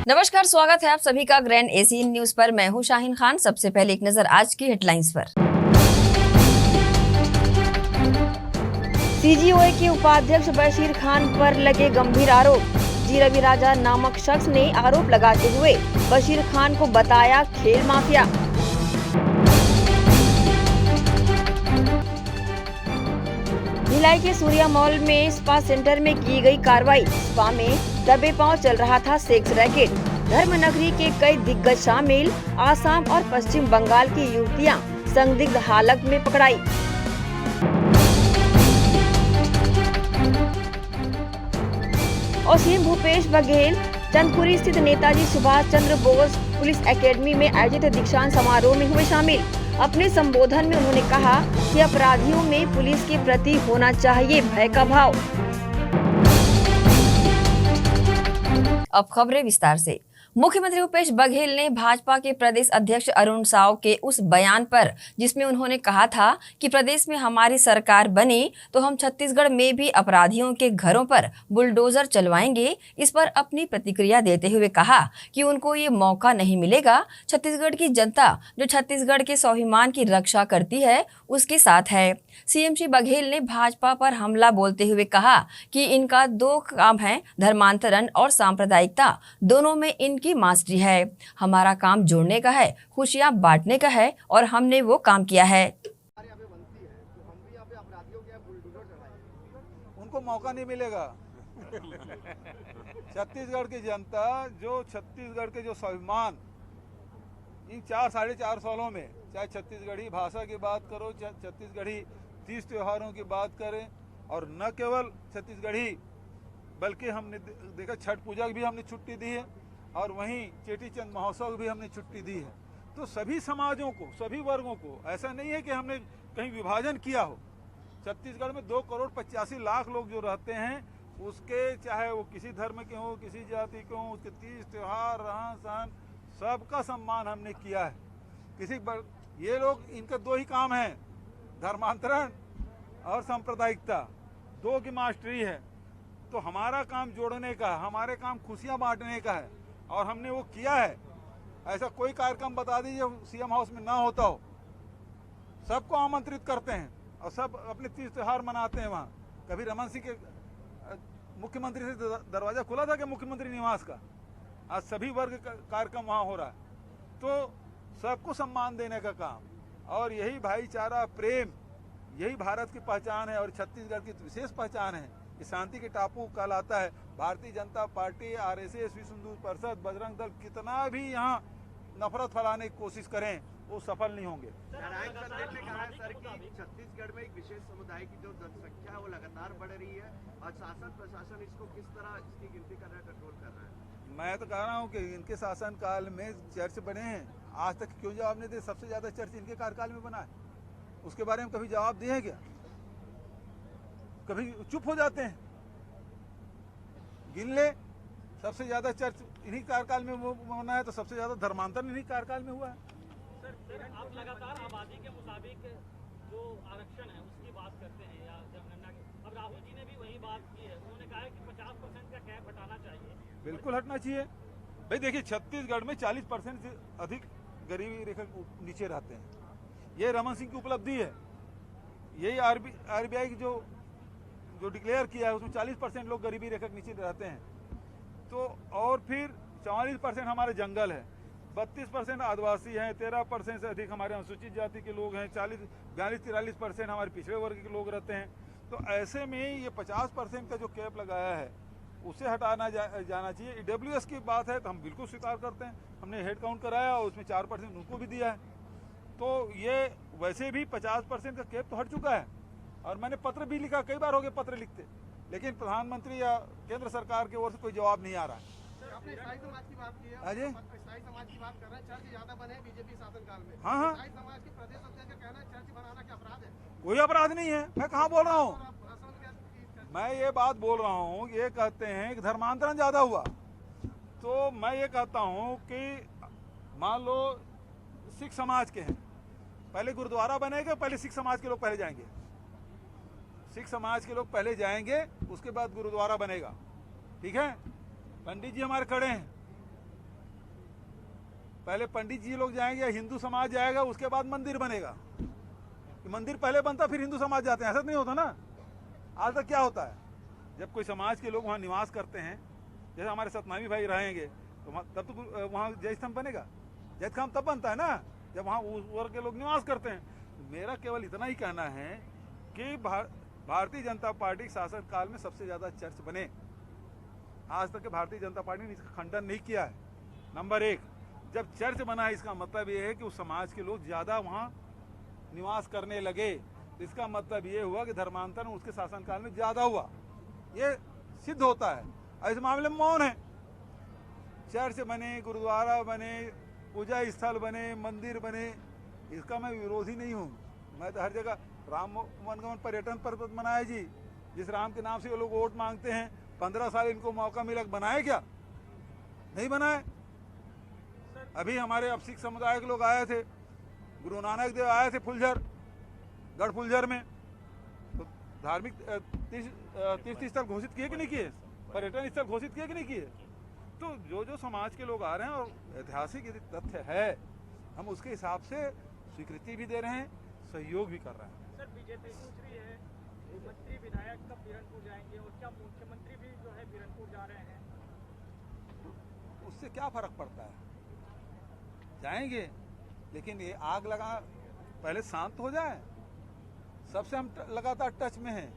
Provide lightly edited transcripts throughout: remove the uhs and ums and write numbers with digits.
नमस्कार, स्वागत है आप सभी का ग्रैंड एशियन न्यूज पर। मैं हूं शाहीन खान। सबसे पहले एक नजर आज की हेडलाइंस पर। सीजीओए के उपाध्यक्ष बशीर खान पर लगे गंभीर आरोप। जी रवि राजा नामक शख्स ने आरोप लगाते हुए बशीर खान को बताया खेल माफिया। भिलाई के सूर्या मॉल में स्पा सेंटर में की गई कार्रवाई। स्पा में दबे पांव चल रहा था सेक्स रैकेट। धर्मनगरी के कई दिग्गज शामिल। आसाम और पश्चिम बंगाल की युवतियां संदिग्ध हालत में पकड़ाई। और सीएम भूपेश बघेल चंदपुरी स्थित नेताजी सुभाष चंद्र बोस पुलिस एकेडमी में आयोजित दीक्षांत समारोह में हुए शामिल। अपने संबोधन में उन्होंने कहा कि अपराधियों में पुलिस के प्रति होना चाहिए भय का भाव। अब खबरें विस्तार से। मुख्यमंत्री भूपेश बघेल ने भाजपा के प्रदेश अध्यक्ष अरुण साव के उस बयान पर जिसमें उन्होंने कहा था कि प्रदेश में हमारी सरकार बनी तो हम छत्तीसगढ़ में भी अपराधियों के घरों पर बुलडोजर चलवाएंगे, इस पर अपनी प्रतिक्रिया देते हुए कहा कि उनको ये मौका नहीं मिलेगा। छत्तीसगढ़ की जनता जो छत्तीसगढ़ के स्वाभिमान की रक्षा करती है उसके साथ है। सीएम श्री बघेल ने भाजपा पर हमला बोलते हुए कहा कि इनका दो काम है, धर्मांतरण और सांप्रदायिकता, दोनों में इनकी मास्टरी है। हमारा काम जोड़ने का है, खुशियां बांटने का है और हमने वो काम किया है। उनको मौका नहीं मिलेगा। छत्तीसगढ़ की जनता जो छत्तीसगढ़ के जो स्वाभिमान इन 4-4.5 सालों में, चाहे छत्तीसगढ़ी भाषा की बात करो, चाहे छत्तीसगढ़ी तीज त्योहारों की बात करें, और न केवल छत्तीसगढ़ी बल्कि हमने देखा छठ पूजा की भी हमने छुट्टी दी है और वहीं चेटी चंद महोत्सव भी हमने छुट्टी दी है। तो सभी समाजों को, सभी वर्गों को, ऐसा नहीं है कि हमने कहीं विभाजन किया हो। छत्तीसगढ़ में 2,85,00,000 लोग जो रहते हैं, उसके चाहे वो किसी धर्म के हों, किसी जाति के हों, उसके तीज त्योहार, रहन सहन, सबका सम्मान हमने किया है। ये लोग, इनका दो ही काम है, धर्मांतरण और सांप्रदायिकता, दो की मास्टरी है। तो हमारा काम जोड़ने का, हमारे काम खुशियां बांटने का है और हमने वो किया है। ऐसा कोई कार्यक्रम बता दीजिए सीएम हाउस में ना होता हो। सबको आमंत्रित करते हैं और सब अपने तीज त्योहार मनाते हैं वहाँ। कभी रमन सिंह के मुख्यमंत्री से दरवाजा खुला था कि मुख्यमंत्री निवास का? आज सभी वर्ग का कार्यक्रम वहाँ हो रहा है। तो सबको सम्मान देने का काम, और यही भाईचारा, प्रेम, यही भारत की पहचान है और छत्तीसगढ़ की विशेष पहचान है। कि शांति के टापू कहलाता है। भारतीय जनता पार्टी, आरएसएस, विश्व हिंदू परिषद, बजरंग दल कितना भी यहाँ नफरत फैलाने की कोशिश करें, वो सफल नहीं होंगे। सर कि छत्तीसगढ़ में एक विशेष समुदाय की जो जनसंख्या है वो लगातार बढ़ रही है और शासन प्रशासन इसको किस तरह इसकी गिनती कर रहा है, कंट्रोल कर रहा है? मैं तो कह रहा हूँ कि इनके शासन काल में चर्च बने हैं, आज तक क्यों जवाब नहीं दे? सबसे ज्यादा चर्च इनके कार्यकाल में बना है, उसके बारे में कभी जवाब दिए क्या? कभी चुप हो जाते हैं। गिन ले, सबसे ज्यादा चर्च इन्हीं कार्यकाल में बना है, तो सबसे ज्यादा धर्मांतरण इन्हीं कार्यकाल में हुआ है। सर आप लगातार आबादी के मुताबिक जो आरक्षण है उसकी बात करते हैं या जनगणना की, अब राहुल जी ने भी वही बात की है। उन्होंने कहा है कि 50% का कैप हटाना चाहिए। बिल्कुल हटना चाहिए भाई। देखिए, छत्तीसगढ़ में 40% से अधिक गरीबी रेखा नीचे रहते हैं। ये रमन सिंह की उपलब्धि है। यही आरबीआई की जो डिक्लेयर किया है उसमें 40% लोग गरीबी रेखा के नीचे रहते हैं। तो और फिर 44% हमारे जंगल है, 32% आदिवासी हैं, 13% से अधिक हमारे अनुसूचित जाति के लोग हैं, 42-43% हमारे पिछड़े वर्ग के लोग रहते हैं। तो ऐसे में ये 50% का जो कैप लगाया है उसे हटाना जाना चाहिए। ईडब्ल्यूएस की बात है तो हम बिल्कुल स्वीकार करते हैं। हमने हेड काउंट कराया और उसमें 4% उनको भी दिया है। तो ये वैसे भी 50% का कैप तो हट चुका है और मैंने पत्र भी लिखा, कई बार हो गए पत्र लिखते, लेकिन प्रधानमंत्री या केंद्र सरकार की ओर से कोई जवाब नहीं आ रहा है। आपने ईसाई समाज की बात की है, हाँ जी, ईसाई समाज की बात कर रहे हैं। चर्च ज्यादा बने बीजेपी शासनकाल में। हाँ, ईसाई समाज के प्रदेश अध्यक्ष का कहना है चर्च बनाना क्या अपराध है? कोई अपराध नहीं है। मैं कहाँ बोल रहा हूँ? मैं ये बात बोल रहा हूँ, ये कहते हैं कि धर्मांतरण ज्यादा हुआ। तो मैं ये कहता हूँ कि मान लो सिख समाज के हैं, पहले गुरुद्वारा बनेगा, पहले सिख समाज के लोग पहले जाएंगे। सिख समाज के लोग पहले जाएंगे, उसके बाद गुरुद्वारा बनेगा। ठीक है? पंडित जी हमारे खड़े हैं, पहले पंडित जी लोग जाएंगे, हिंदू समाज जाएगा, उसके बाद मंदिर बनेगा। मंदिर पहले बनता फिर हिंदू समाज जाते हैं, ऐसा नहीं होता ना। आज तक क्या होता है, जब कोई समाज के लोग वहाँ निवास करते हैं, जैसे हमारे सतनामी भाई रहेंगे तो तब तो वहाँ जय स्तंभ बनेगा। जय स्तंभ तब बनता है ना जब वहाँ उस वर्ग के लोग निवास करते हैं। मेरा केवल इतना ही कहना है कि भारतीय जनता पार्टी के शासन काल में सबसे ज्यादा चर्च बने। आज तक भारतीय जनता पार्टी ने इसका खंडन नहीं किया है। नंबर 1, जब चर्च बना है इसका मतलब ये है कि उस समाज के लोग ज्यादा वहाँ निवास करने लगे। इसका मतलब ये हुआ कि धर्मांतरण उसके शासनकाल में ज्यादा हुआ, ये सिद्ध होता है। और इस मामले में मौन है। चर्च बने, गुरुद्वारा बने, पूजा स्थल बने, मंदिर बने, इसका मैं विरोधी नहीं हूँ। मैं तो हर जगह राम वनगमन पर्यटन पर्वत बनाया जी, जिस राम के नाम से ये लोग वोट मांगते हैं। 15 साल इनको मौका मिला, बनाए क्या? नहीं बनाए। अभी हमारे अब सिख समुदाय के लोग आए थे, गुरु नानक देव आए थे फुलझर, गढ़ फुलझर में, तो धार्मिक तीर्थ स्थल घोषित किए कि नहीं किए? पर्यटन स्थल घोषित किए कि नहीं किए? तो जो समाज के लोग आ रहे हैं और ऐतिहासिक यदि तथ्य है, हम उसके हिसाब से स्वीकृति भी दे रहे हैं, सहयोग भी कर रहे हैं। सर, बीजेपी पूछ रही है मंत्री विधायक कब बीरनपुर जाएंगे और क्या मुख्यमंत्री भी जो है बीरनपुर जा रहे हैं? उससे क्या फर्क पड़ता है? जाएंगे, लेकिन ये आग लगा पहले शांत हो जाए। सबसे हम लगातार टच में हैं,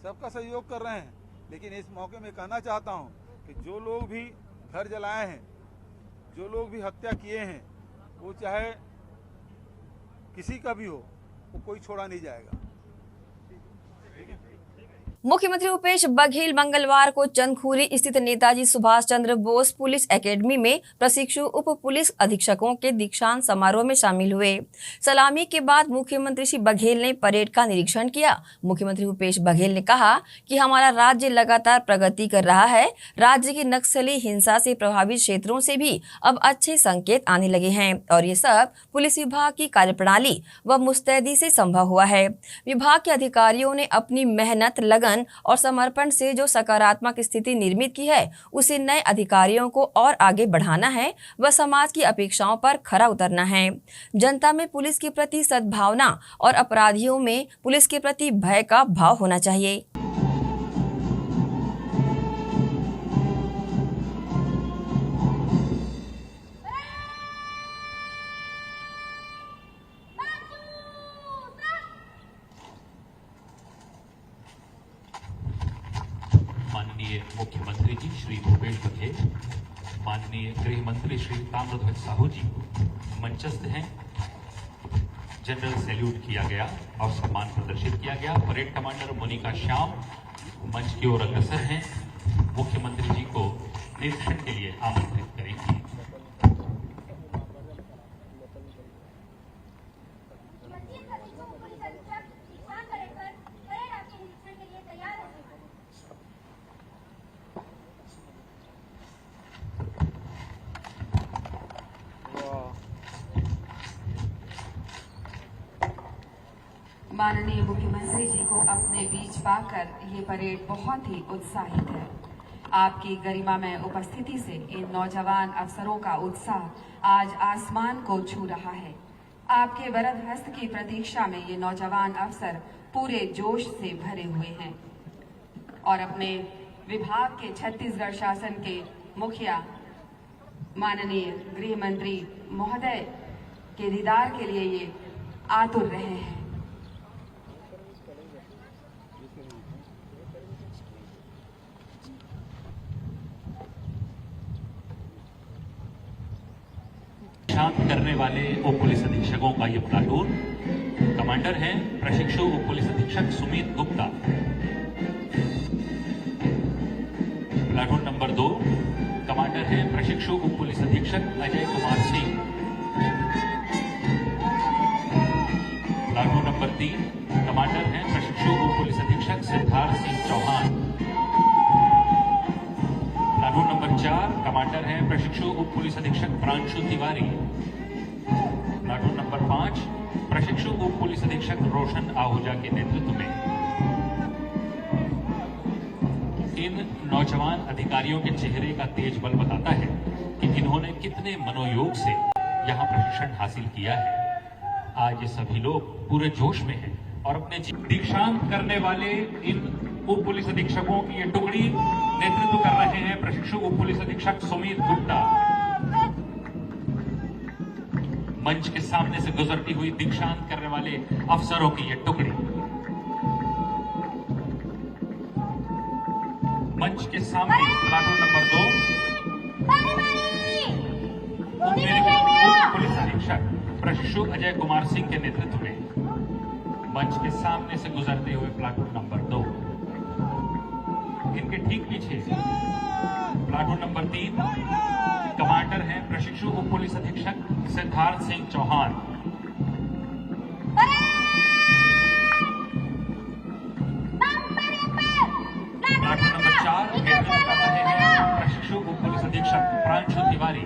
सबका सहयोग कर रहे हैं। लेकिन इस मौके में कहना चाहता हूं कि जो लोग भी घर जलाए हैं, जो लोग भी हत्या किए हैं, वो चाहे किसी का भी हो, वो कोई छोड़ा नहीं जाएगा। मुख्यमंत्री भूपेश बघेल मंगलवार को चंदखुरी स्थित नेताजी सुभाष चंद्र बोस पुलिस एकेडमी में प्रशिक्षु उप पुलिस अधीक्षकों के दीक्षांत समारोह में शामिल हुए। सलामी के बाद मुख्यमंत्री श्री बघेल ने परेड का निरीक्षण किया। मुख्यमंत्री भूपेश बघेल ने कहा कि हमारा राज्य लगातार प्रगति कर रहा है। राज्य की नक्सली हिंसा से प्रभावित क्षेत्रों से भी अब अच्छे संकेत आने लगे हैं और ये सब पुलिस विभाग की कार्यप्रणाली व मुस्तैदी से संभव हुआ है। विभाग के अधिकारियों ने अपनी मेहनत, लगन और समर्पण से जो सकारात्मक स्थिति निर्मित की है, उसे नए अधिकारियों को और आगे बढ़ाना है व समाज की अपेक्षाओं पर खरा उतरना है। जनता में पुलिस के प्रति सद्भावना और अपराधियों में पुलिस के प्रति भय का भाव होना चाहिए। माननीय मुख्यमंत्री जी श्री भूपेश बघेल, माननीय गृह मंत्री श्री ताम्रध्वज साहू जी मंचस्थ हैं। जनरल सैल्यूट किया गया और सम्मान प्रदर्शित किया गया। परेड कमांडर मोनिका श्याम मंच की ओर अग्रसर हैं। मुख्यमंत्री जी को निरीक्षण के लिए आमंत्रित करेंगे। माननीय मुख्यमंत्री जी को अपने बीच पाकर ये परेड बहुत ही उत्साहित है। आपकी गरिमामय उपस्थिति से इन नौजवान अफसरों का उत्साह आज आसमान को छू रहा है। आपके वरद हस्त की प्रतीक्षा में ये नौजवान अफसर पूरे जोश से भरे हुए हैं और अपने विभाग के छत्तीसगढ़ शासन के मुखिया माननीय गृह मंत्री महोदय के दीदार के लिए ये आतुर रहे हैं। शांत करने वाले उप पुलिस अधीक्षकों का ये प्लाटून कमांडर हैं प्रशिक्षु उप पुलिस अधीक्षक Sumit Gupta. Platoon number 2 commander हैं प्रशिक्षु उप पुलिस अधीक्षक Ajay Kumar Singh. Platoon number 3 commander हैं प्रशिक्षु उप पुलिस अधीक्षक Siddharth Singh Chauhan. Platoon number 4 commander हैं प्रशिक्षु उप पुलिस अधीक्षक प्रांशु तिवारी। प्लाटून नंबर 5 प्रशिक्षु उप पुलिस अधीक्षक रोशन आहूजा के नेतृत्व में। इन नौजवान अधिकारियों के चेहरे का तेज बल बताता है कि इन्होंने कितने मनोयोग से यहाँ प्रशिक्षण हासिल किया है। आज ये सभी लोग पूरे जोश में हैं और अपने दीक्षांत करने वाले इन उप पुलिस अधीक्षकों की ये टुकड़ी नेतृत्व कर रहे हैं प्रशिक्षु उप पुलिस अधीक्षक सुमित गुप्ता। मंच के सामने से गुजरती हुई दीक्षांत करने वाले अफसरों की ये टुकड़ी। मंच के सामने प्लाटून नंबर 2 उप पुलिस अधीक्षक प्रशिक्षु अजय कुमार सिंह के नेतृत्व में मंच के सामने से गुजरते हुए प्लाटून नंबर 2। इनके ठीक पीछे प्लाटून नंबर 3 कमांडर हैं प्रशिक्षु उप पुलिस अधीक्षक सिद्धार्थ सिंह चौहान। प्लाटून नंबर 4 नेतृत्व कर रहे हैं प्रशिक्षु उप पुलिस अधीक्षक प्रांशु तिवारी।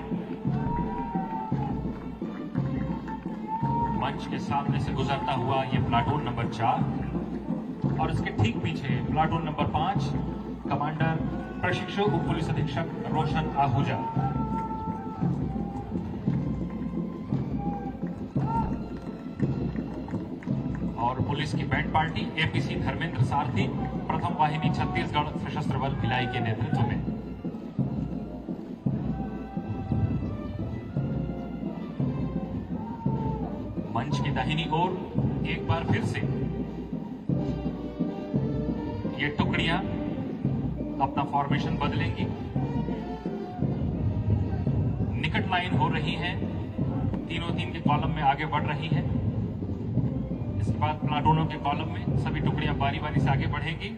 मंच के सामने से गुजरता हुआ ये प्लाटून नंबर 4 और इसके ठीक पीछे प्लाटून नंबर 5 कमांडर प्रशिक्षु उप पुलिस अधीक्षक रोशन आहूजा। और पुलिस की बैंड पार्टी एपीसी धर्मेंद्र सारथी प्रथम वाहिनी छत्तीसगढ़ सशस्त्र बल भिलाई के नेतृत्व में। मंच की दाहिनी ओर एक बार फिर से ये टुकड़ियां अपना फॉर्मेशन बदलेंगी। निकट लाइन हो रही है, तीनों तीन के कॉलम में आगे बढ़ रही है। इसके बाद प्लाटूनों के कॉलम में सभी टुकड़ियां बारी बारी से आगे बढ़ेंगी।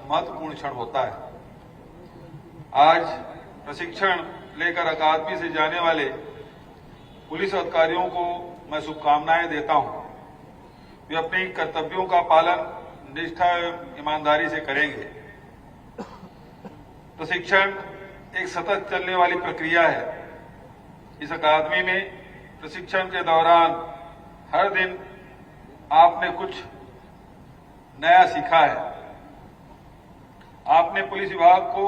महत्वपूर्ण क्षण होता है। आज प्रशिक्षण लेकर अकादमी से जाने वाले पुलिस अधिकारियों को मैं शुभकामनाएं देता हूं। वे अपने कर्तव्यों का पालन निष्ठा एवं ईमानदारी से करेंगे। प्रशिक्षण एक सतत चलने वाली प्रक्रिया है। इस अकादमी में प्रशिक्षण के दौरान हर दिन आपने कुछ नया सीखा है। आपने पुलिस विभाग को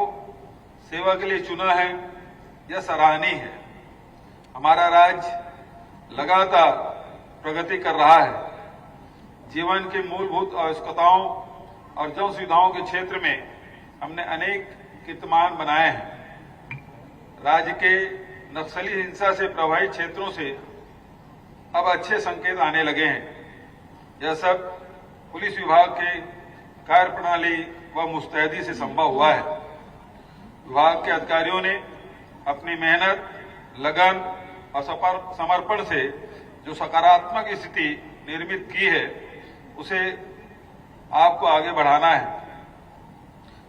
सेवा के लिए चुना है, यह सराहनीय है। हमारा राज्य लगातार प्रगति कर रहा है। जीवन के मूलभूत आवश्यकताओं और जन सुविधाओं के क्षेत्र में हमने अनेक कीर्तिमान बनाए हैं। राज्य के नक्सली हिंसा से प्रभावित क्षेत्रों से अब अच्छे संकेत आने लगे हैं। यह सब पुलिस विभाग के कार्यप्रणाली व मुस्तैदी से संभव हुआ है। विभाग के अधिकारियों ने अपनी मेहनत, लगन और समर्पण से जो सकारात्मक स्थिति निर्मित की है, उसे आपको आगे बढ़ाना है।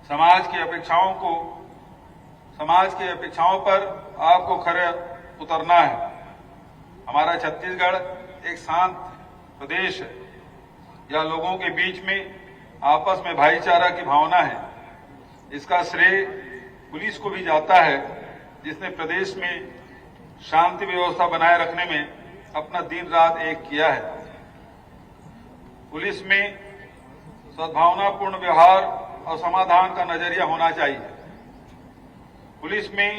समाज की अपेक्षाओं पर आपको खरे उतरना है। हमारा छत्तीसगढ़ एक शांत प्रदेश है। यह लोगों के बीच में आपस में भाईचारा की भावना है। इसका श्रेय पुलिस को भी जाता है, जिसने प्रदेश में शांति व्यवस्था बनाए रखने में अपना दिन रात एक किया है। पुलिस में सद्भावनापूर्ण व्यवहार और समाधान का नजरिया होना चाहिए। पुलिस में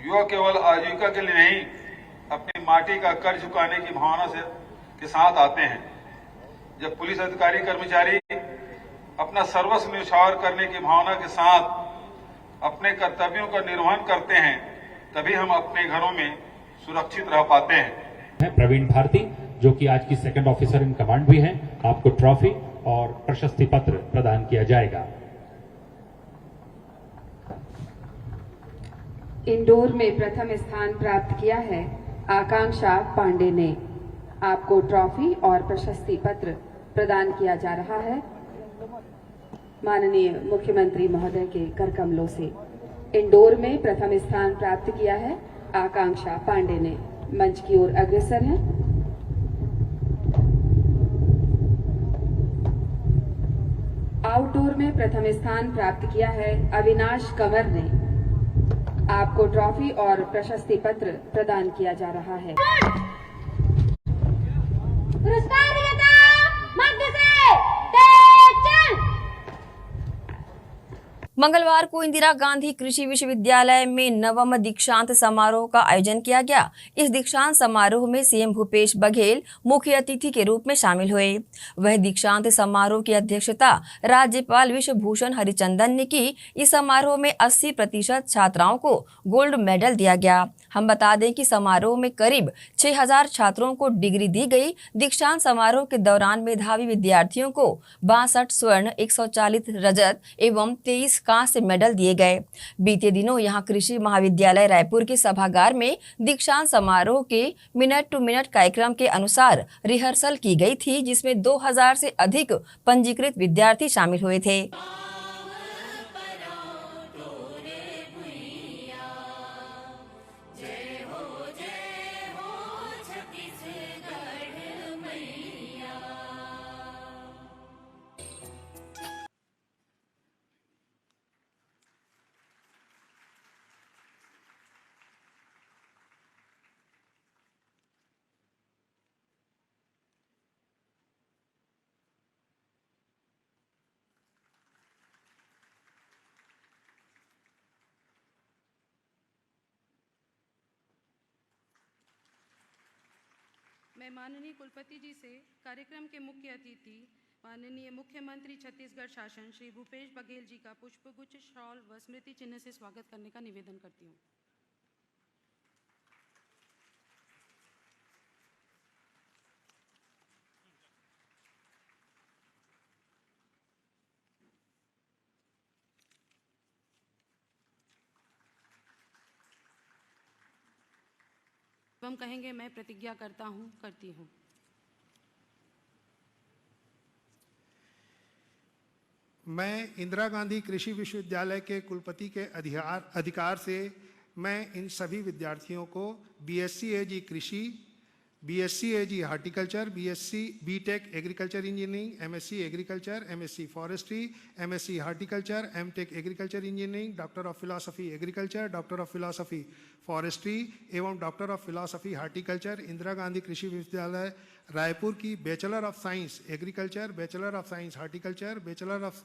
युवा केवल आजीविका के लिए नहीं, अपनी माटी का कर झुकाने की भावना के साथ आते हैं। जब पुलिस अधिकारी कर्मचारी अपना सर्वस्व न्यौछावर करने की भावना के साथ अपने कर्तव्यों का निर्वहन करते हैं, तभी हम अपने घरों में सुरक्षित रह पाते हैं। प्रवीण भारती, जो कि आज की सेकंड ऑफिसर इन कमांड भी हैं, आपको ट्रॉफी और प्रशस्ति पत्र प्रदान किया जाएगा। इंडोर में प्रथम स्थान प्राप्त किया है आकांक्षा पांडे ने। आपको ट्रॉफी और प्रशस्ति पत्र प्रदान किया जा रहा है माननीय मुख्यमंत्री महोदय के कर कमलों से। इंडोर में प्रथम स्थान प्राप्त किया है आकांक्षा पांडे ने। मंच की ओर अग्रसर हैं। में प्रथम स्थान प्राप्त किया है अविनाश कंवर ने। आपको ट्रॉफी और प्रशस्ति पत्र प्रदान किया जा रहा है। पुरस्कार विजेता मध्य से तेजचंद। मंगलवार को इंदिरा गांधी कृषि विश्वविद्यालय में नवम दीक्षांत समारोह का आयोजन किया गया। इस दीक्षांत समारोह में सीएम भूपेश बघेल मुख्य अतिथि के रूप में शामिल हुए। वह दीक्षांत समारोह की अध्यक्षता राज्यपाल विश्वभूषण हरिचंदन ने की। इस समारोह में 80% छात्राओं को गोल्ड मेडल दिया गया। हम बता दें कि समारोह में करीब 6000 छात्रों को डिग्री दी गई। दीक्षांत समारोह के दौरान मेधावी विद्यार्थियों को 62 स्वर्ण, 140 रजत एवं 23 कांस्य मेडल दिए गए। बीते दिनों यहां कृषि महाविद्यालय रायपुर के सभागार में दीक्षांत समारोह के मिनट टू मिनट कार्यक्रम के अनुसार रिहर्सल की गई थी, जिसमें 2000 से अधिक पंजीकृत विद्यार्थी शामिल हुए थे। मैं माननीय कुलपति जी से कार्यक्रम के मुख्य अतिथि माननीय मुख्यमंत्री छत्तीसगढ़ शासन श्री भूपेश बघेल जी का पुष्पगुच्छ, शॉल व स्मृति चिन्ह से स्वागत करने का निवेदन करती हूँ। हम कहेंगे मैं प्रतिज्ञा करता हूँ, करती हूँ। मैं इंदिरा गांधी कृषि विश्वविद्यालय के कुलपति के अधिकार से मैं इन सभी विद्यार्थियों को बीएससी एजी कृषि, BSc Ag horticulture, BTech agriculture engineering, MSc agriculture, MSc forestry, MSc horticulture, MTech agriculture engineering, doctor of philosophy agriculture, doctor of philosophy forestry एवं doctor of philosophy horticulture Indira Gandhi Krishi Vishwavidyalaya Raipur की bachelor of science agriculture, bachelor of science horticulture, bachelor of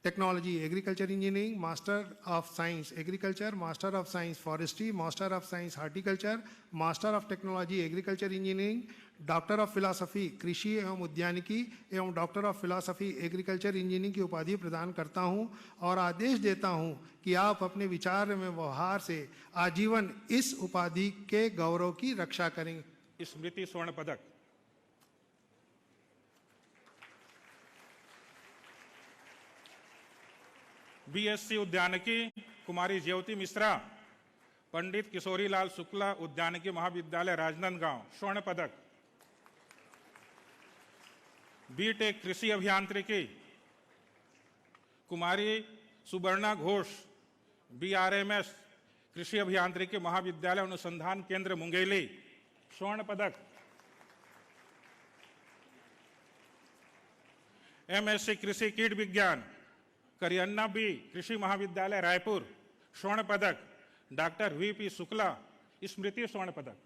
technology agriculture engineering, master of science agriculture, master of science forestry, master of science horticulture, master of technology agriculture engineering, doctor of philosophy कृषि एवं उद्यानिकी एवं doctor of philosophy agriculture engineering की उपाधि प्रदान करता हूं और आदेश देता हूं कि आप अपने विचार में व्यवहार से आजीवन इस उपाधि के गौरव की रक्षा करें। स्मृति स्वर्ण पदक बीएससी उद्यानिकी कुमारी ज्योति मिश्रा, पंडित किशोरीलाल शुक्ला उद्यानिकी महाविद्यालय राजनांदगांव स्वर्ण पदक। बीटेक कृषि अभियांत्रिकी कुमारी सुवर्णा घोष, बीआरएमएस कृषि अभियांत्रिकी महाविद्यालय अनुसंधान केंद्र मुंगेली स्वर्ण पदक। एमएससी कृषि कीट विज्ञान करियन्ना बी कृषि महाविद्यालय रायपुर स्वर्ण पदक। डॉक्टर वीपी शुक्ला स्मृति स्वर्ण पदक।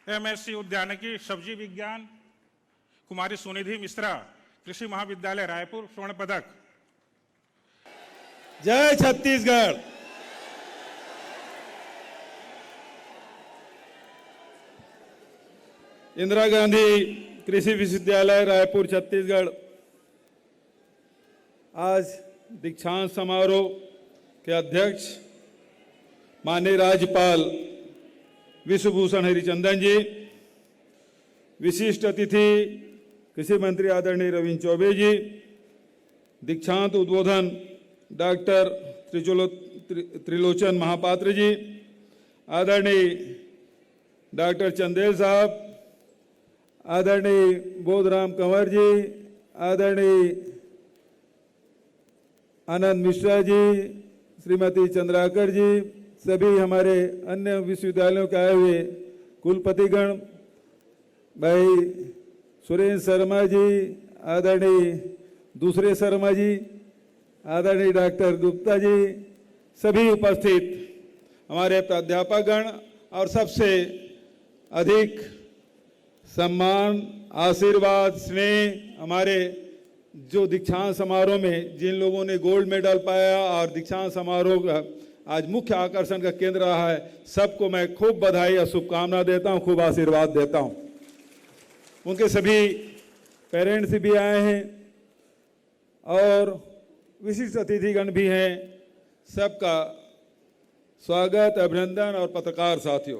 एमएससी उद्यानिकी सब्जी विज्ञान कुमारी सुनिधि मिश्रा कृषि महाविद्यालय रायपुर स्वर्ण पदक। जय छत्तीसगढ़। इंदिरा गांधी कृषि विश्वविद्यालय रायपुर छत्तीसगढ़ आज दीक्षांत समारोह के अध्यक्ष माननीय राज्यपाल विश्वभूषण हरिचंदन जी, विशिष्ट अतिथि कृषि मंत्री आदरणीय रविंद्र चौबे जी, दीक्षांत उद्बोधन डॉक्टर त्रिलोचन महापात्र जी, आदरणीय डॉक्टर चंदेल साहब, आदरणीय बोधराम कंवर जी, आदरणीय आनंद मिश्रा जी, श्रीमती चंद्राकर जी, सभी हमारे अन्य विश्वविद्यालयों के आए हुए कुलपतिगण, भाई सुरेंद्र शर्मा जी, आदरणीय दूसरे शर्मा जी, आदरणीय डॉक्टर गुप्ता जी, सभी उपस्थित हमारे प्राध्यापकगण और सबसे अधिक सम्मान, आशीर्वाद, स्नेह हमारे जो दीक्षांत समारोह में जिन लोगों ने गोल्ड मेडल पाया और दीक्षांत समारोह का आज मुख्य आकर्षण का केंद्र रहा है, सबको मैं खूब बधाई और शुभकामना देता हूं, खूब आशीर्वाद देता हूं। उनके सभी पेरेंट्स भी आए हैं और विशिष्ट अतिथिगण भी हैं। सबका स्वागत, अभिनंदन। और पत्रकार साथियों,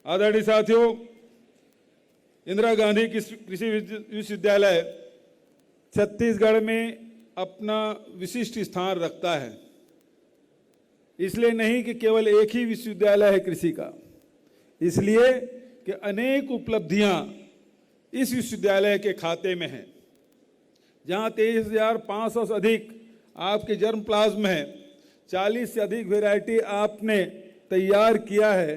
आदरणीय साथियों, इंदिरा गांधी कृषि विश्वविद्यालय छत्तीसगढ़ में अपना विशिष्ट स्थान रखता है। इसलिए नहीं कि केवल एक ही विश्वविद्यालय है कृषि का, इसलिए कि अनेक उपलब्धियां इस विश्वविद्यालय के खाते में हैं। जहां 23,500 से अधिक आपके जर्म प्लाज्म है, 40 से अधिक वैरायटी आपने तैयार किया है,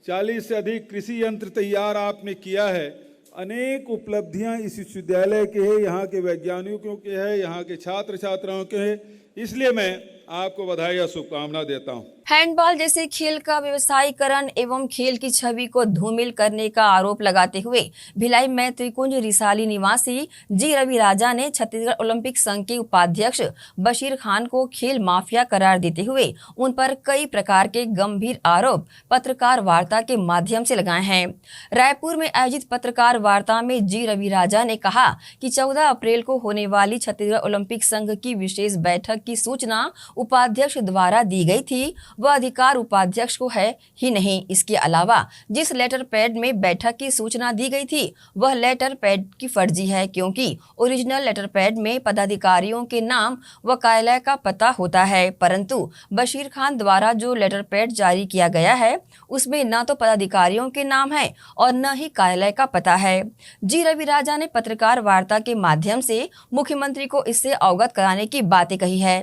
40 से अधिक कृषि यंत्र तैयार आपने किया है। अनेक उपलब्धियां इस विश्वविद्यालय के हैं, यहाँ के वैज्ञानिकों के हैं, यहाँ के छात्र छात्राओं के हैं। इसलिए मैं आपको बधाई और शुभकामना देता हूं। हैंडबॉल जैसे खेल का व्यवसायीकरण एवं खेल की छवि को धूमिल करने का आरोप लगाते हुए भिलाई में त्रिकुंज रिसाली निवासी जी रवि राजा ने छत्तीसगढ़ ओलंपिक संघ के उपाध्यक्ष बशीर खान को खेल माफिया करार देते हुए उन पर कई प्रकार के गंभीर आरोप पत्रकार वार्ता के माध्यम से लगाए हैं। रायपुर में आयोजित पत्रकार वार्ता में जी रवि राजा ने कहा कि 14 अप्रैल को होने वाली छत्तीसगढ़ ओलंपिक संघ की विशेष बैठक की सूचना उपाध्यक्ष द्वारा दी गई थी, वह अधिकार उपाध्यक्ष को है ही नहीं। इसके अलावा जिस लेटर पैड में बैठक की सूचना दी गई थी वह लेटर पैड की फर्जी है, क्योंकि ओरिजिनल लेटर पैड में पदाधिकारियों के नाम व कार्यालय का पता होता है, परंतु बशीर खान द्वारा जो लेटर पैड जारी किया गया है उसमें न तो पदाधिकारियों के नाम है और न ही कार्यालय का पता है। जी रवि राजा ने पत्रकार वार्ता के माध्यम से मुख्यमंत्री को इससे अवगत कराने की बातें कही है।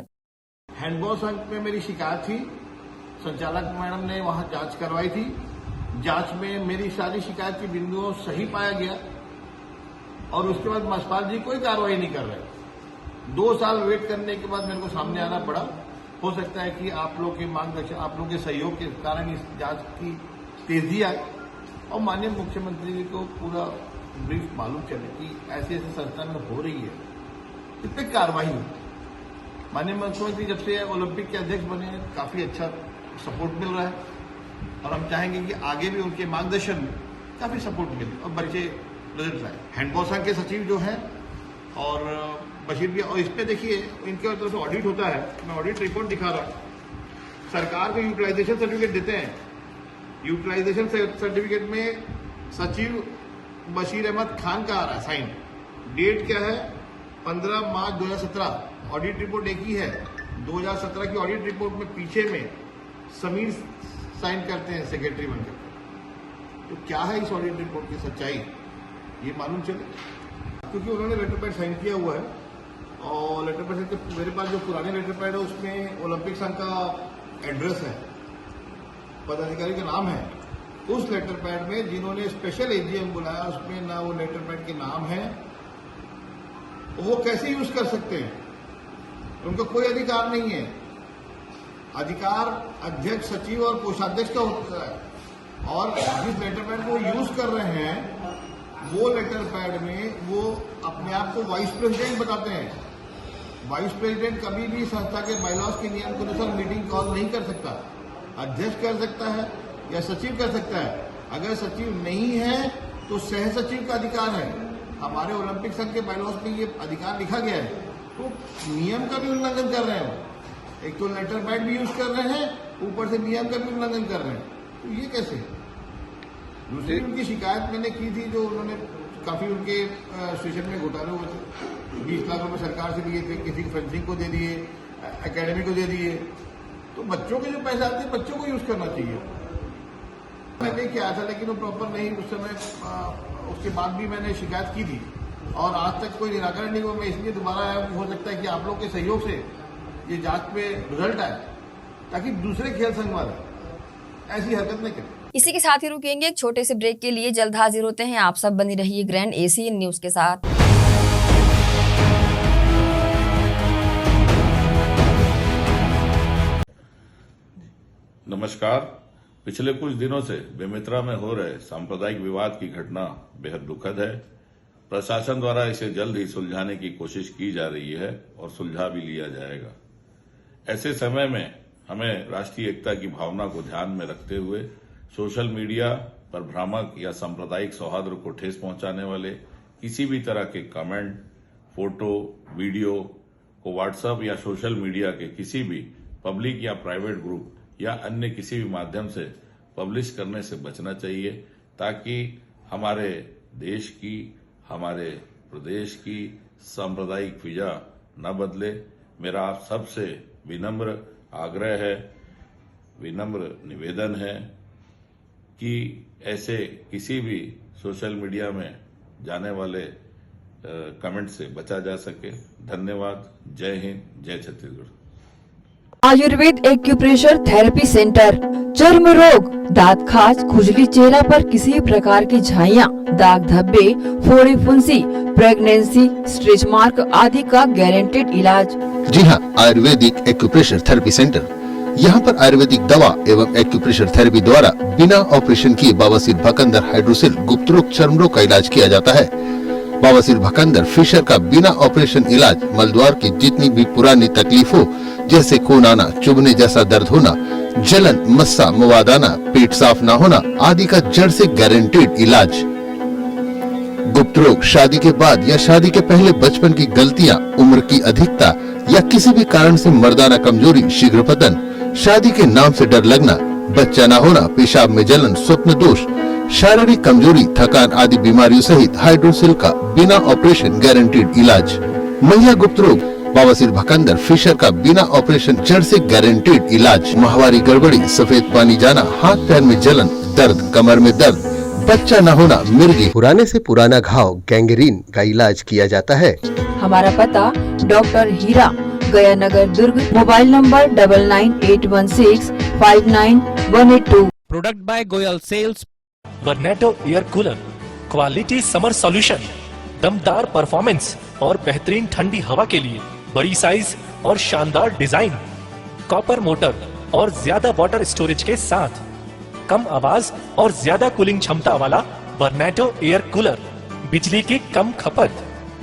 हैंडबॉल संघ में मेरी शिकायत थी, संचालक मैडम ने वहां जांच करवाई थी। जांच में मेरी सारी शिकायत की बिंदुओं सही पाया गया और उसके बाद मसपाल जी कोई कार्रवाई नहीं कर रहे। 2 साल वेट करने के बाद मेरे को सामने आना पड़ा। हो सकता है कि आप लोग के मार्गदर्शन, आप लोग के सहयोग के कारण इस जांच की तेजी आई और माननीय मुख्यमंत्री जी को पूरा ब्रीफ मालूम चले कि ऐसे ऐसे संस्थान में हो रही है, इस पर कार्रवाई हुई। माननीय मुख्यमंत्री जब से ओलंपिक के अध्यक्ष बने काफी अच्छा सपोर्ट मिल रहा है और हम चाहेंगे कि आगे भी उनके मार्गदर्शन में काफी सपोर्ट मिले और बच्चे रिजल्ट लाए। हैंडबॉल संघ के सचिव जो हैं और बशीर भी, और इस पे देखिए इनके तरफ से ऑडिट होता है, मैं ऑडिट रिपोर्ट दिखा रहा हूं। सरकार को यूटिलाइजेशन सर्टिफिकेट देते हैं, यूटिलाइजेशन सर्टिफिकेट में सचिव बशीर अहमद खान का आ रहा है साइन। डेट क्या है? 15 मार्च 2017। ऑडिट रिपोर्ट एक ही है। 2017 की ऑडिट रिपोर्ट में पीछे में समीर साइन करते हैं सेक्रेटरी बनकर। तो क्या है इस ऑडिट रिपोर्ट की सच्चाई, ये मालूम चले, क्योंकि उन्होंने लेटर पैड साइन किया हुआ है और लेटर पैड से मेरे पास जो पुराने लेटर पैड है उसमें ओलंपिक संघ का एड्रेस है, पदाधिकारी का नाम है। उस लेटर पैड में जिन्होंने स्पेशल एजीएम बुलाया उसमें ना वो लेटर पैड के नाम है, वो कैसे यूज कर सकते हैं? उनको कोई अधिकार नहीं है। अधिकार अध्यक्ष, सचिव और कोषाध्यक्ष का होता है और जिस लेटर पैड को यूज कर रहे हैं वो लेटर पैड में वो अपने आप को वाइस प्रेसिडेंट बताते हैं। वाइस प्रेसिडेंट कभी भी संस्था के बायलॉज के नियम के अनुसार मीटिंग कॉल नहीं कर सकता। अध्यक्ष कर सकता है या सचिव कर सकता है। अगर सचिव नहीं है तो सह सचिव का अधिकार है। हमारे ओलंपिक संघ के बायलॉज में ये अधिकार लिखा गया है। तो नियम का भी उल्लंघन कर रहे हैं। एक तो लेटर पैड भी यूज कर रहे हैं, ऊपर से नियम का भी उल्लंघन कर रहे हैं। तो ये कैसे? दूसरी उनकी शिकायत मैंने की थी, जो उन्होंने काफी उनके स्टेशन में घोटाले हुए थे। 20 लाख रुपए सरकार से लिए थे, किसी फेंसिंग को दे दिए, एकेडमी को दे दिए। तो बच्चों के जो पैसे आते हैं बच्चों को यूज करना चाहिए। मैंने किया था लेकिन वो प्रॉपर नहीं, उस समय उसके बाद भी मैंने शिकायत की थी और आज तक कोई निराकरण नहीं हुआ। मैं इसलिए दोबारा आया, हो सकता है कि आप लोग के सहयोग से ये जांच में रिजल्ट आए ताकि दूसरे खेल संघ वाले ऐसी हरकत नहीं करें। इसी के साथ ही रुकेंगे एक छोटे से ब्रेक के लिए। जल्द हाजिर होते हैं। आप सब बनी रहिए ग्रैंड एशियन न्यूज के साथ। नमस्कार। पिछले कुछ दिनों से बेमेतरा में हो रहे सांप्रदायिक विवाद की घटना बेहद दुखद है। प्रशासन द्वारा इसे जल्द ही सुलझाने की कोशिश की जा रही है और सुलझा भी लिया जाएगा। ऐसे समय में हमें राष्ट्रीय एकता की भावना को ध्यान में रखते हुए सोशल मीडिया पर भ्रामक या सांप्रदायिक सौहार्द को ठेस पहुंचाने वाले किसी भी तरह के कमेंट, फोटो, वीडियो को व्हाट्सएप या सोशल मीडिया के किसी भी पब्लिक या प्राइवेट ग्रुप या अन्य किसी भी माध्यम से पब्लिश करने से बचना चाहिए, ताकि हमारे देश की, हमारे प्रदेश की सांप्रदायिक फिजा न बदले। मेरा आप सबसे विनम्र आग्रह है, विनम्र निवेदन है कि ऐसे किसी भी सोशल मीडिया में जाने वाले कमेंट से बचा जा सके। धन्यवाद। जय हिंद, जय Chhattisgarh. Ayurveda acupressure therapy centre. चर्म रोग, दांत खाज, खुजली, चेहरा पर किसी प्रकार की झाइयाँ, दाग धब्बे, फोड़ी फुंसी, प्रेगनेंसी, स्ट्रेच मार्क आदि का गारंटेड इलाज। जी हाँ, आयुर्वेदिक एक्यूप्रेशर थेरेपी सेंटर। यहाँ पर आयुर्वेदिक दवा एवं एक्यूप्रेशर थेरेपी द्वारा बिना ऑपरेशन किए बवासीर, भकंदर, हाइड्रोसिल, गुप्त रोग, चर्म रोग का इलाज किया जाता है। बवासीर, भकंदर, फिशर का बिना ऑपरेशन इलाज, मलद्वार की जितनी भी पुरानी तकलीफ हो, जैसे खून आना, चुभने जैसा दर्द होना, जलन, मस्सा, मवाद आना, पेट साफ न होना आदि का जड़ से गारंटेड इलाज। गुप्त रोग, शादी के बाद या शादी के पहले बचपन की गलतियां, उम्र की अधिकता या किसी भी कारण से मर्दाना कमजोरी, शीघ्र पतन, शादी के नाम से डर लगना, बच्चा न होना, पेशाब में जलन, स्वप्न दोष, शारीरिक कमजोरी, थकान आदि बीमारियों सहित हाइड्रोसिल का बिना ऑपरेशन गारंटेड इलाज। महिला गुप्त रोग, बवासीर, भकंदर, फिशर का बिना ऑपरेशन जड़ से गारंटेड इलाज। माहवारी गड़बड़ी, सफेद पानी जाना, हाथ पैर में जलन, दर्द, कमर में दर्द, बच्चा न होना, मिर्गी, पुराने से पुराना घाव, गैंग्रीन का इलाज किया जाता है। हमारा पता doctor Hira, Gaya Nagar, Durg. Mobile number 9981659182। Product by Goyal sales. वर्नेटो air cooler, quality summer solution, दमदार परफॉर्मेंस और बेहतरीन ठंडी हवा के लिए बड़ी साइज और शानदार डिजाइन, कॉपर मोटर और ज्यादा वाटर स्टोरेज के साथ कम आवाज और ज्यादा कूलिंग क्षमता वाला वर्नेटो एयर कूलर, बिजली की कम खपत,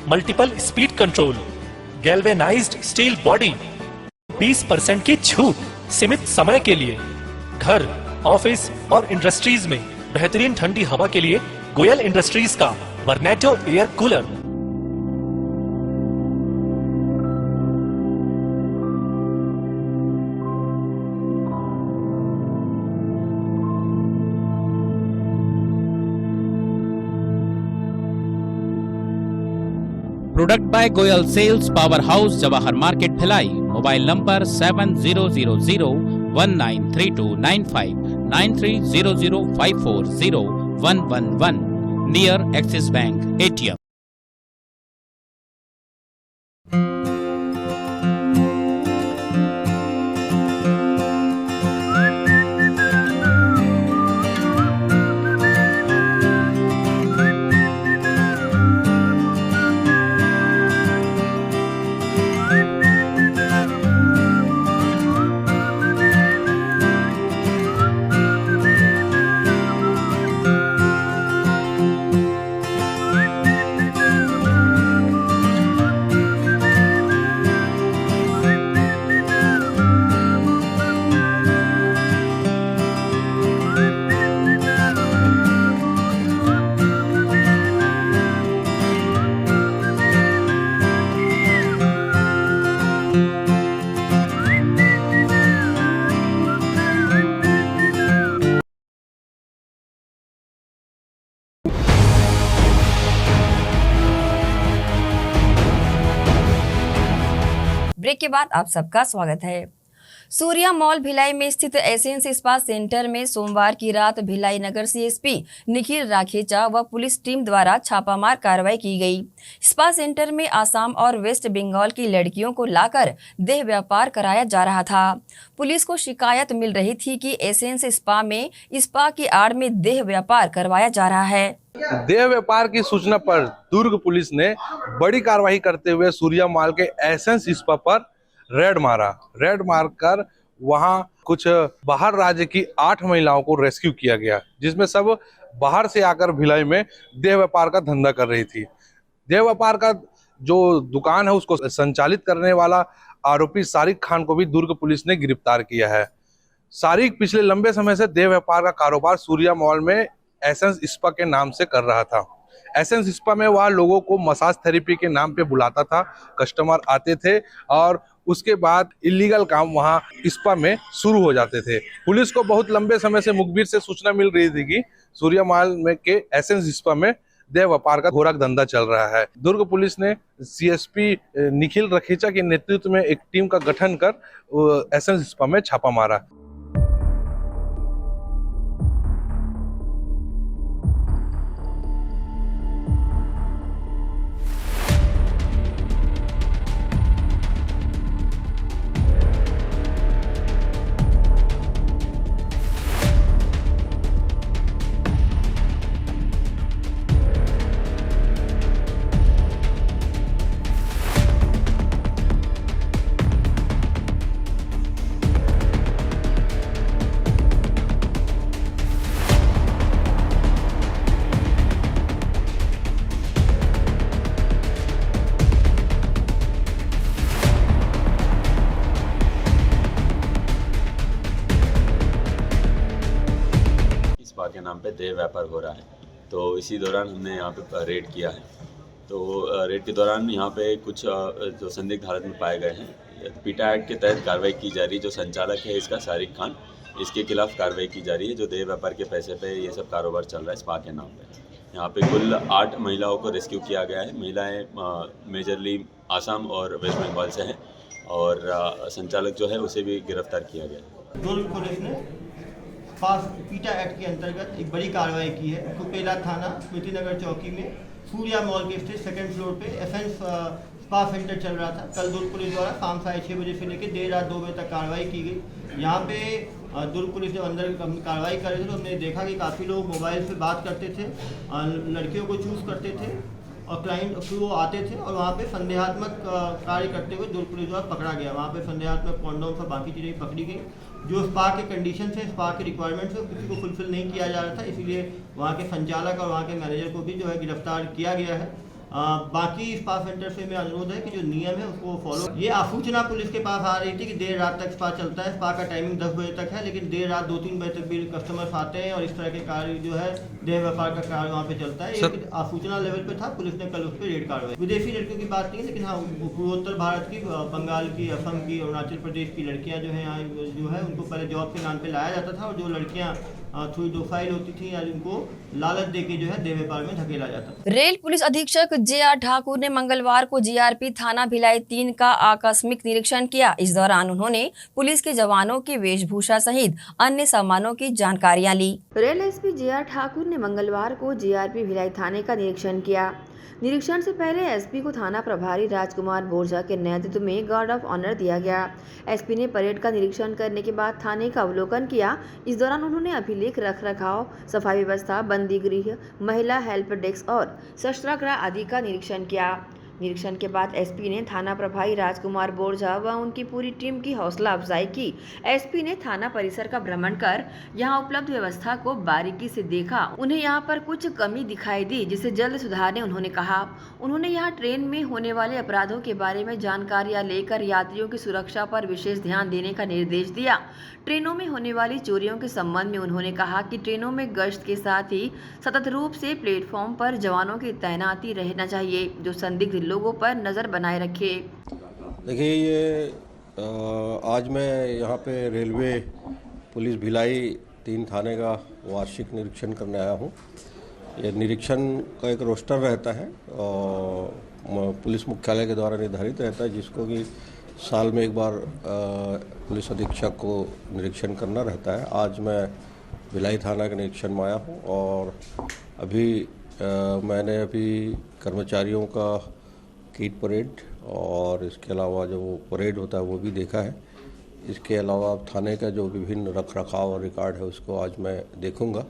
multiple speed control, galvanised steel body, 20% की छूट, सीमित समय के लिए। घर, ऑफिस और इंडस्ट्रीज में बेहतरीन ठंडी हवा के लिए गोयल इंडस्ट्रीज का वर्नेटो air cooler. Product by Goyal sales, power house, Jawahar market, Bhilai. Mobile number 7000193295 9300540111 near Axis bank ATM. Break के बाद आप सबका स्वागत है। सूर्या मॉल भिलाई में स्थित एसेंस स्पा सेंटर में सोमवार की रात भिलाई नगर सीएसपी निखिल राखेचा व पुलिस टीम द्वारा छापामार कार्रवाई की गई। स्पा सेंटर में आसाम और वेस्ट बंगाल की लड़कियों को लाकर देह व्यापार कराया जा रहा था। पुलिस को शिकायत मिल रही थी कि एसेंस स्पा में स्पा की आड़ में देह व्यापार करवाया जा रहा है। देह व्यापार की सूचना पर दुर्ग पुलिस ने बड़ी कार्रवाई करते हुए सूर्या मॉल के एसेंस स्पा पर रेड मारकर वहां कुछ बाहर राज्य की 8 महिलाओं को रेस्क्यू किया गया, जिसमें सब बाहर से आकर भिलाई में देह व्यापार का धंधा कर रही थी। देह व्यापार का जो दुकान है उसको संचालित करने वाला आरोपी सारिक खान को भी दुर्ग पुलिस ने गिरफ्तार किया है। सारिक पिछले लंबे समय से देह व्यापार का कारोबार सूर्या मॉल में एसेंस स्पा के नाम से कर रहा था। एसेंस स्पा में वह लोगों को मसाज थेरेपी के नाम पे बुलाता था, कस्टमर आते थे और उसके बाद इलीगल काम वहां स्पा में शुरू हो जाते थे। पुलिस को बहुत लंबे समय से मुखबिर से सूचना मिल रही थी कि सूर्या मॉल में के एसेंस स्पा में देह व्यापार का घोरक धंधा चल रहा है। दुर्ग पुलिस ने सीएसपी निखिल राखेचा के नेतृत्व में एक टीम का गठन कर एसेंस स्पा में छापा मारा। के नाम पे देह व्यापार हो रहा है, तो इसी दौरान हमने यहाँ पे रेड किया है। तो रेड के दौरान यहाँ पे कुछ जो संदिग्ध हालत में पाए गए हैं, पीटा एक्ट के तहत कार्रवाई की जा रही है। जो संचालक है इसका सारिक खान, इसके खिलाफ कार्रवाई की जा रही है। जो देह व्यापार के पैसे पे ये सब कारोबार चल रहा है स्पा के नाम पे। यहाँ पे कुल 8 महिलाओं को रेस्क्यू किया गया है। महिलाएं मेजरली आसाम और वेस्ट बंगाल से हैं और संचालक जो है उसे भी गिरफ्तार किया गया है। दुर्ग पुलिस ने पीटा एक्ट के अंतर्गत एक बड़ी कार्रवाई की है। कुपेला थाना स्मृति नगर चौकी में सूर्या मॉल के स्थित 2nd फ्लोर पे एसेंस स्पा सेंटर चल रहा था। कल दुर्ग पुलिस द्वारा शाम 6:30 बजे से लेकर देर रात 2 बजे तक कार्रवाई की गई। यहाँ पे दुर्ग पुलिस जब अंदर कार्रवाई कर रहे थे तो हमने देखा कि काफ़ी लोग मोबाइल से बात करते थे, लड़कियों को चूज करते थे और क्लाइंट फिर वो आते थे और वहाँ पे संदेहात्मक कार्य करते हुए दुर्ग पुलिस द्वारा पकड़ा गया। वहाँ पे संदेहात्मक कॉन्डोम और बाकी चीज़ें पकड़ी गई। जो स्पा के कंडीशन थे, स्पा के रिक्वायरमेंट्स थे, किसी को फुलफिल नहीं किया जा रहा था, इसीलिए वहाँ के संचालक और वहाँ के मैनेजर को भी जो है गिरफ्तार किया गया है। बाकी स्पा सेंटर से मैं अनुरोध है कि जो नियम है उसको फॉलो। ये आसूचना पुलिस के पास आ रही थी कि देर रात तक स्पा चलता है। स्पा का टाइमिंग 10 बजे तक है, लेकिन देर रात 2-3 बजे तक भी कस्टमर्स आते हैं और इस तरह के कार्य जो है देह व्यापार का कार्य वहाँ पे चलता है। एक आसूचना लेवल पे था, पुलिस ने कल उस पर रेड कार्रवाई। विदेशी लड़कियों की बात नहीं है, लेकिन हाँ पूर्वोत्तर भारत की, बंगाल की, असम की, अरुणाचल प्रदेश की लड़कियाँ जो है यहाँ जो है उनको पहले जॉब के नाम पे लाया जाता था और जो लड़कियाँ थोड़ी दोफाइल होती थी या उनको लालच देके जो है देह व्यापार में धकेला जाता था। रेल पुलिस अधीक्षक जे.आर. ठाकुर ने मंगलवार को जीआरपी थाना भिलाई 3 का आकस्मिक निरीक्षण किया। इस दौरान उन्होंने पुलिस के जवानों की वेशभूषा सहित अन्य सामानों की जानकारियां ली। Rail SP J R. ठाकुर ने मंगलवार को जीआरपी भिलाई थाने का निरीक्षण किया। निरीक्षण से पहले एसपी को थाना प्रभारी राजकुमार बोरजा के नेतृत्व में गार्ड ऑफ ऑनर दिया गया। एसपी ने परेड का निरीक्षण करने के बाद थाने का अवलोकन किया। इस दौरान उन्होंने अभिलेख, रखरखाव, सफाई व्यवस्था, बंदी गृह, महिला हेल्प डेस्क और शस्त्रागार आदि का निरीक्षण किया। निरीक्षण के बाद एसपी ने थाना प्रभारी राजकुमार बोरजा व उनकी पूरी टीम की हौसला अफजाई की। एसपी ने थाना परिसर का भ्रमण कर यहां उपलब्ध व्यवस्था को बारीकी से देखा। उन्हें यहां पर कुछ कमी दिखाई दी, जिसे जल्द सुधारने उन्होंने कहा। उन्होंने यहां ट्रेन में होने वाले अपराधों के बारे में जानकारियां लेकर यात्रियों की सुरक्षा पर विशेष ध्यान देने का निर्देश दिया। ट्रेनों में होने वाली चोरियों के संबंध में उन्होंने कहा कि ट्रेनों में गश्त के साथ ही सतत रूप से प्लेटफॉर्म पर जवानों की तैनाती रहना चाहिए, जो संदिग्ध लोगों पर नजर बनाए रखे। देखिए, ये आज मैं यहाँ पे रेलवे पुलिस भिलाई 3 थाने का वार्षिक निरीक्षण करने आया हूँ। ये निरीक्षण का एक रोस्टर रहता है और पुलिस मुख्यालय के द्वारा निर्धारित रहता है, जिसको कि साल में एक बार पुलिस अधीक्षक को निरीक्षण करना रहता है। आज मैं भिलाई थाना के निरीक्षण में आया हूँ और अभी मैंने कर्मचारियों का किट परेड और इसके अलावा जो परेड होता है वो भी देखा है। इसके अलावा थाने का जो विभिन्न रख रखाव और रिकॉर्ड है उसको आज मैं देखूंगा।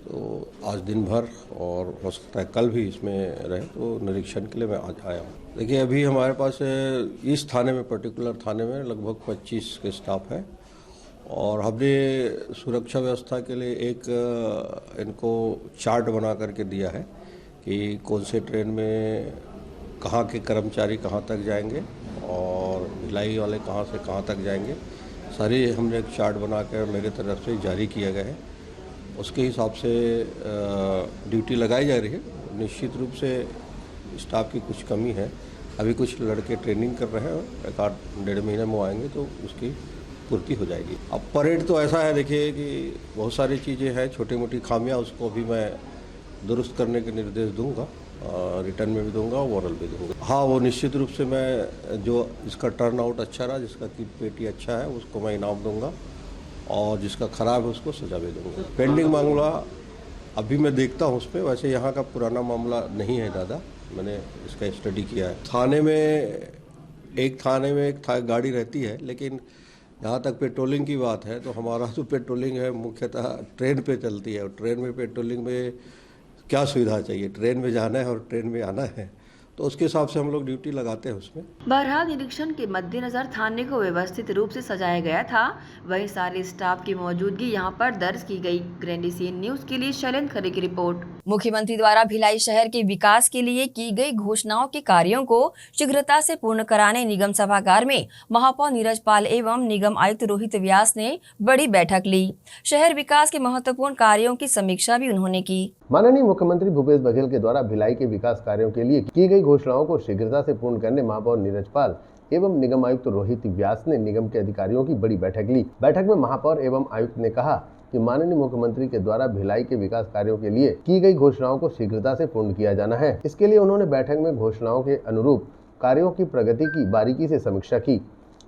तो आज दिन भर और हो सकता है कल भी इसमें रहे, तो निरीक्षण के लिए मैं आज आया हूँ। देखिए अभी हमारे पास इस थाने में पर्टिकुलर थाने में लगभग 25 के स्टाफ है और हमने सुरक्षा व्यवस्था के लिए एक इनको चार्ट बना करके दिया है कि कौन से ट्रेन में कहाँ के कर्मचारी कहाँ तक जाएंगे और भिलाई वाले कहाँ से कहाँ तक जाएंगे। सारी हमने एक चार्ट बना कर मेरे तरफ से जारी किया गया है। उसके हिसाब से ड्यूटी लगाई जा रही है। निश्चित रूप से स्टाफ की कुछ कमी है। अभी कुछ लड़के ट्रेनिंग कर रहे हैं, एक आध डेढ़ महीने में आएंगे तो उसकी पूर्ति हो जाएगी। अब परेड तो ऐसा है, देखिए कि बहुत सारी चीज़ें हैं, छोटी मोटी खामियां, उसको अभी मैं दुरुस्त करने के निर्देश दूंगा, रिटर्न में भी दूंगा, ओरल भी दूंगा। हाँ, वो निश्चित रूप से मैं जो इसका टर्न आउट अच्छा रहा, जिसका किट पेटी अच्छा है उसको मैं इनाम दूंगा और जिसका ख़राब है उसको सजा भी दूंगा। पेंडिंग मामला अभी मैं देखता हूँ उसमें, वैसे यहाँ का पुराना मामला नहीं है ज़्यादा, मैंने इसका स्टडी किया है। थाने में एक गाड़ी रहती है, लेकिन जहाँ तक पेट्रोलिंग की बात है तो हमारा जो पेट्रोलिंग है मुख्यतः ट्रेन पे चलती है और ट्रेन में पेट्रोलिंग में क्या सुविधा चाहिए, ट्रेन में जाना है और ट्रेन में आना है, तो उसके हिसाब से हम लोग ड्यूटी लगाते हैं उसमें। बहरहाल निरीक्षण के मद्देनजर थाने को व्यवस्थित रूप से सजाया गया था। वही सारे स्टाफ की मौजूदगी यहां पर दर्ज की गई। ग्रैंड सीन न्यूज के लिए शैलेंद्र खरे की रिपोर्ट। मुख्यमंत्री द्वारा भिलाई शहर के विकास के लिए की गई घोषणाओं के कार्यों को शीघ्रता से पूर्ण कराने निगम सभागार में महापौर नीरज पाल एवं निगम आयुक्त रोहित व्यास ने बड़ी बैठक ली। शहर विकास के महत्वपूर्ण कार्यों की समीक्षा भी उन्होंने की। माननीय मुख्यमंत्री भूपेश बघेल के द्वारा भिलाई के विकास कार्यों के लिए की गई घोषणाओं को शीघ्रता से पूर्ण करने महापौर नीरज पाल एवं निगम आयुक्त रोहित व्यास ने निगम के अधिकारियों की बड़ी बैठक ली। बैठक में महापौर एवं आयुक्त ने कहा कि माननीय मुख्यमंत्री के द्वारा भिलाई के विकास कार्यों के लिए की गई घोषणाओं को शीघ्रता से पूर्ण किया जाना है। इसके लिए उन्होंने बैठक में घोषणाओं के अनुरूप कार्यों की प्रगति की बारीकी से समीक्षा की।